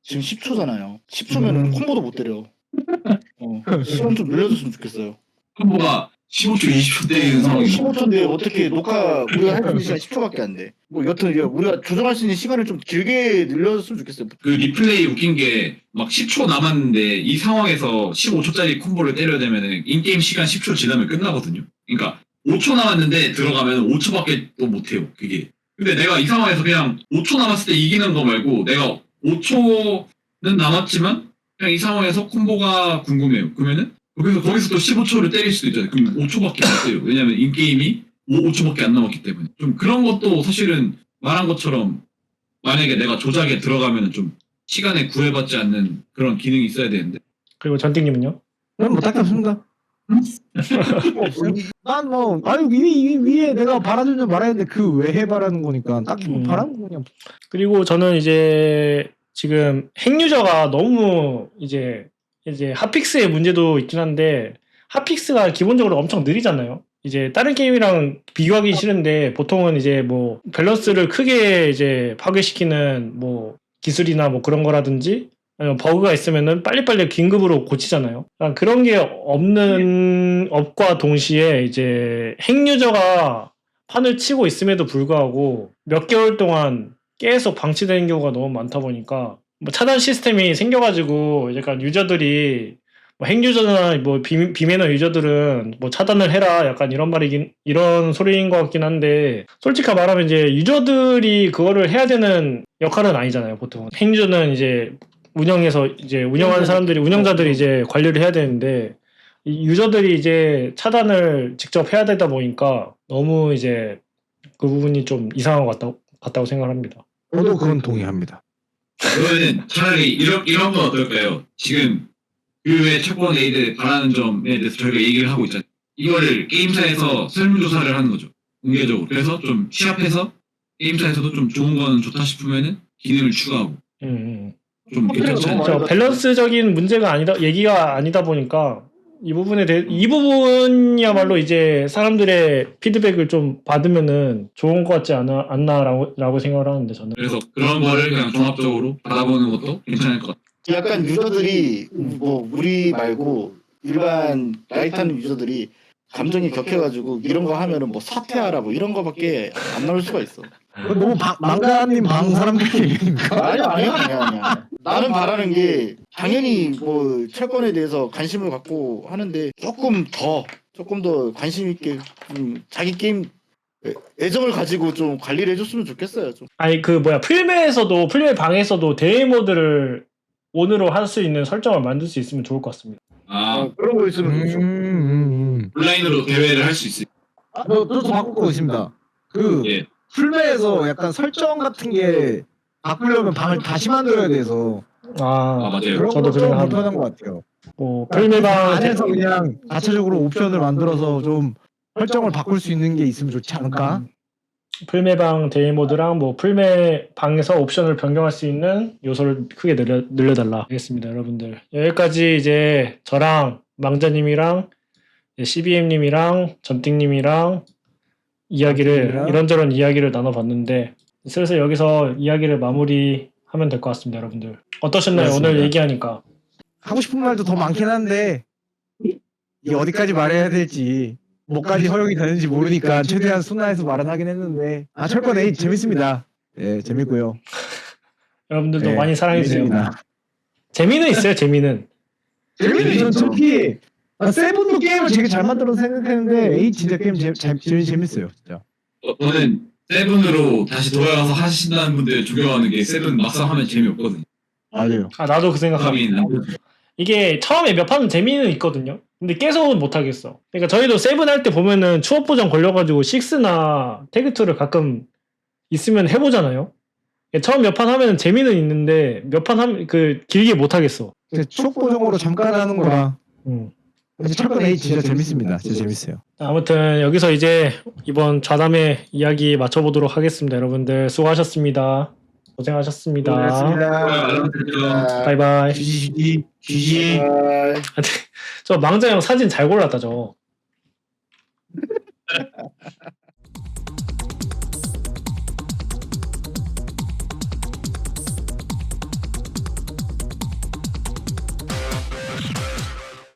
지금 10초잖아요. 10초면은 콤보도 못 때려. 시간 좀 늘려줬으면 좋겠어요. 콤보가 15초, 20초 때리는 상황이 15초인데 어떻게 우리가 할 수 있는 시간 10초밖에 안 돼. 뭐 여튼 우리가 조정할 수 있는 시간을 좀 길게 늘려줬으면 좋겠어요. 그 리플레이 웃긴 게 막 10초 남았는데 이 상황에서 15초짜리 콤보를 때려야 되면은 인게임 시간 10초 지나면 끝나거든요. 그러니까 5초 남았는데 들어가면 5초밖에 또 못해요. 그게. 근데 내가 이 상황에서 그냥 5초 남았을 때 이기는 거 말고 내가 5초는 남았지만 그냥 이 상황에서 콤보가 궁금해요. 그러면은 거기서 또 15초를 때릴 수도 있잖아요. 그럼 5초밖에 못 때려요. 왜냐면 인게임이 5초밖에 안 남았기 때문에. 좀 그런 것도 사실은 말한 것처럼 만약에 내가 조작에 들어가면 좀 시간에 구애받지 않는 그런 기능이 있어야 되는데. 그리고 전띵님은요? 난 뭐 딱히 없습니다. 난 뭐 아유 위에 내가 바라주면 말했는데 그 외에 바라는 거니까 딱히 뭐 바라는 거 그냥. 그리고 저는 이제 지금 핵유저가 너무 이제 핫픽스의 문제도 있긴 한데 핫픽스가 기본적으로 엄청 느리잖아요. 이제 다른 게임이랑 비교하기 싫은데 보통은 이제 뭐 밸런스를 크게 이제 파괴시키는 뭐 기술이나 뭐 그런 거라든지 아니면 버그가 있으면은 빨리빨리 긴급으로 고치잖아요. 그러니까 그런 게 없는 업과 동시에 이제 핵유저가 판을 치고 있음에도 불구하고 몇 개월 동안 계속 방치되는 경우가 너무 많다 보니까 뭐 차단 시스템이 생겨가지고 약간 유저들이 뭐 핵유저나 뭐 비매너 유저들은 뭐 차단을 해라 약간 이런 말이긴 이런 소리인 것 같긴 한데 솔직히 말하면 이제 유저들이 그거를 해야 되는 역할은 아니잖아요. 보통 핵유저는 이제 운영해서 이제 운영하는 사람들이 운영자들이 이제 관리를 해야 되는데 이 유저들이 이제 차단을 직접 해야 되다 보니까 너무 이제 그 부분이 좀 이상한 것 같다고 생각합니다. 저도 그건 동의합니다. 그러면 차라리 이런 건 어떨까요? 지금 그 채권 에이드 바라는 점에 대해서 저희가 얘기를 하고 있잖아요. 이거를 게임사에서 설문조사를 하는 거죠. 공개적으로. 그래서 좀 취합해서 게임사에서도 좀 좋은 건 좋다 싶으면은 기능을 추가하고 좀 괜찮지 않죠? 그렇죠. 밸런스적인 문제가 아니다 얘기가 아니다 보니까 이 부분에 대해 이 부분이야말로 이제 사람들의 피드백을 좀 받으면은 좋은 것 같지 않나라고 생각을 하는데 저는. 그래서 그런 거를 그냥 종합적으로 받아보는 것도 괜찮을 것 같아요. 약간 유저들이 뭐 우리 말고 일반 라이트하는 유저들이 감정이 격해가지고 이런 거 하면은 뭐 사퇴하라 뭐 이런 거밖에 안 나올 수가 있어. 그건 너무 망가님 방 사람들 얘기인가? 아니야. 나는 바라는 게 당연히 뭐 채권에 대해서 관심을 갖고 하는데 조금 더 관심 있게 자기 게임 애정을 가지고 좀 관리를 해줬으면 좋겠어요. 좀. 아니 그 뭐야 플레이 방에서도 대회 모드를 온으로 할 수 있는 설정을 만들 수 있으면 좋을 것 같습니다. 아, 그런 거 있으면 좋죠. 온라인으로 대회를 할 수 있어요. 저도 바꾸고 있습니다. 그 예. 풀메에서 약간 설정 같은 게 바꾸려면 방을 다시 만들어야 돼서 아, 맞아요. 그런 저도 거좀 그런 불편한 것 같아요. 뭐 플레이방 안에서 그냥 자체적으로 옵션을 만들어서 좀 설정을 바꿀 수 있는 게 있으면 좋지 않을까? 풀매방 데이 모드랑 뭐 풀매 방에서 옵션을 변경할 수 있는 요소를 크게 늘려달라 하겠습니다, 여러분들. 여기까지 이제 저랑 망자님이랑 CBM님이랑 전띵님이랑 전띵님이랑. 이런저런 이야기를 나눠봤는데 슬슬 여기서 이야기를 마무리하면 될 것 같습니다, 여러분들. 어떠셨나요? 그렇습니다. 오늘 얘기하니까. 하고 싶은 말도 더 많긴 한데 이게 어디까지 말해야 될지 뭐까지 허용이 되는지 모르니까 최대한 순화해서 말은 하긴 했는데 철권 A 재밌습니다. 예, 재밌고요. 여러분들도 예, 많이 사랑해주세요. 재밌습니다. 재미는 있어요, 재미는. 저는 특히 세븐도 게임을 되게 잘 만들어서 생각했는데 A 진짜 게임 재밌어요, 진짜. 저는 세븐으로 다시 돌아가서 하신다는 분들 존경하는 게 세븐 막상 하면 재미없거든요. 맞아요. 아, 나도 그 생각합니다. 이게 처음에 몇 판은 재미는 있거든요. 근데 계속은 못 하겠어. 그러니까 저희도 세븐 할 때 보면은 추억 보정 걸려가지고 6나 태그2를 가끔 있으면 해보잖아요. 처음 몇 판 하면 재미는 있는데 몇 판 하면 그 길게 못 하겠어. 추억 보정으로 잠깐 하는 거라. 철권 A 진짜 재밌습니다. 진짜 재밌어요. 아무튼 여기서 이제 이번 좌담의 이야기 맞춰보도록 하겠습니다. 여러분들 수고하셨습니다. 고생하셨습니다. 고맙습니다. 바이바이. GG. 저 망자 형 사진 잘 골랐다 저.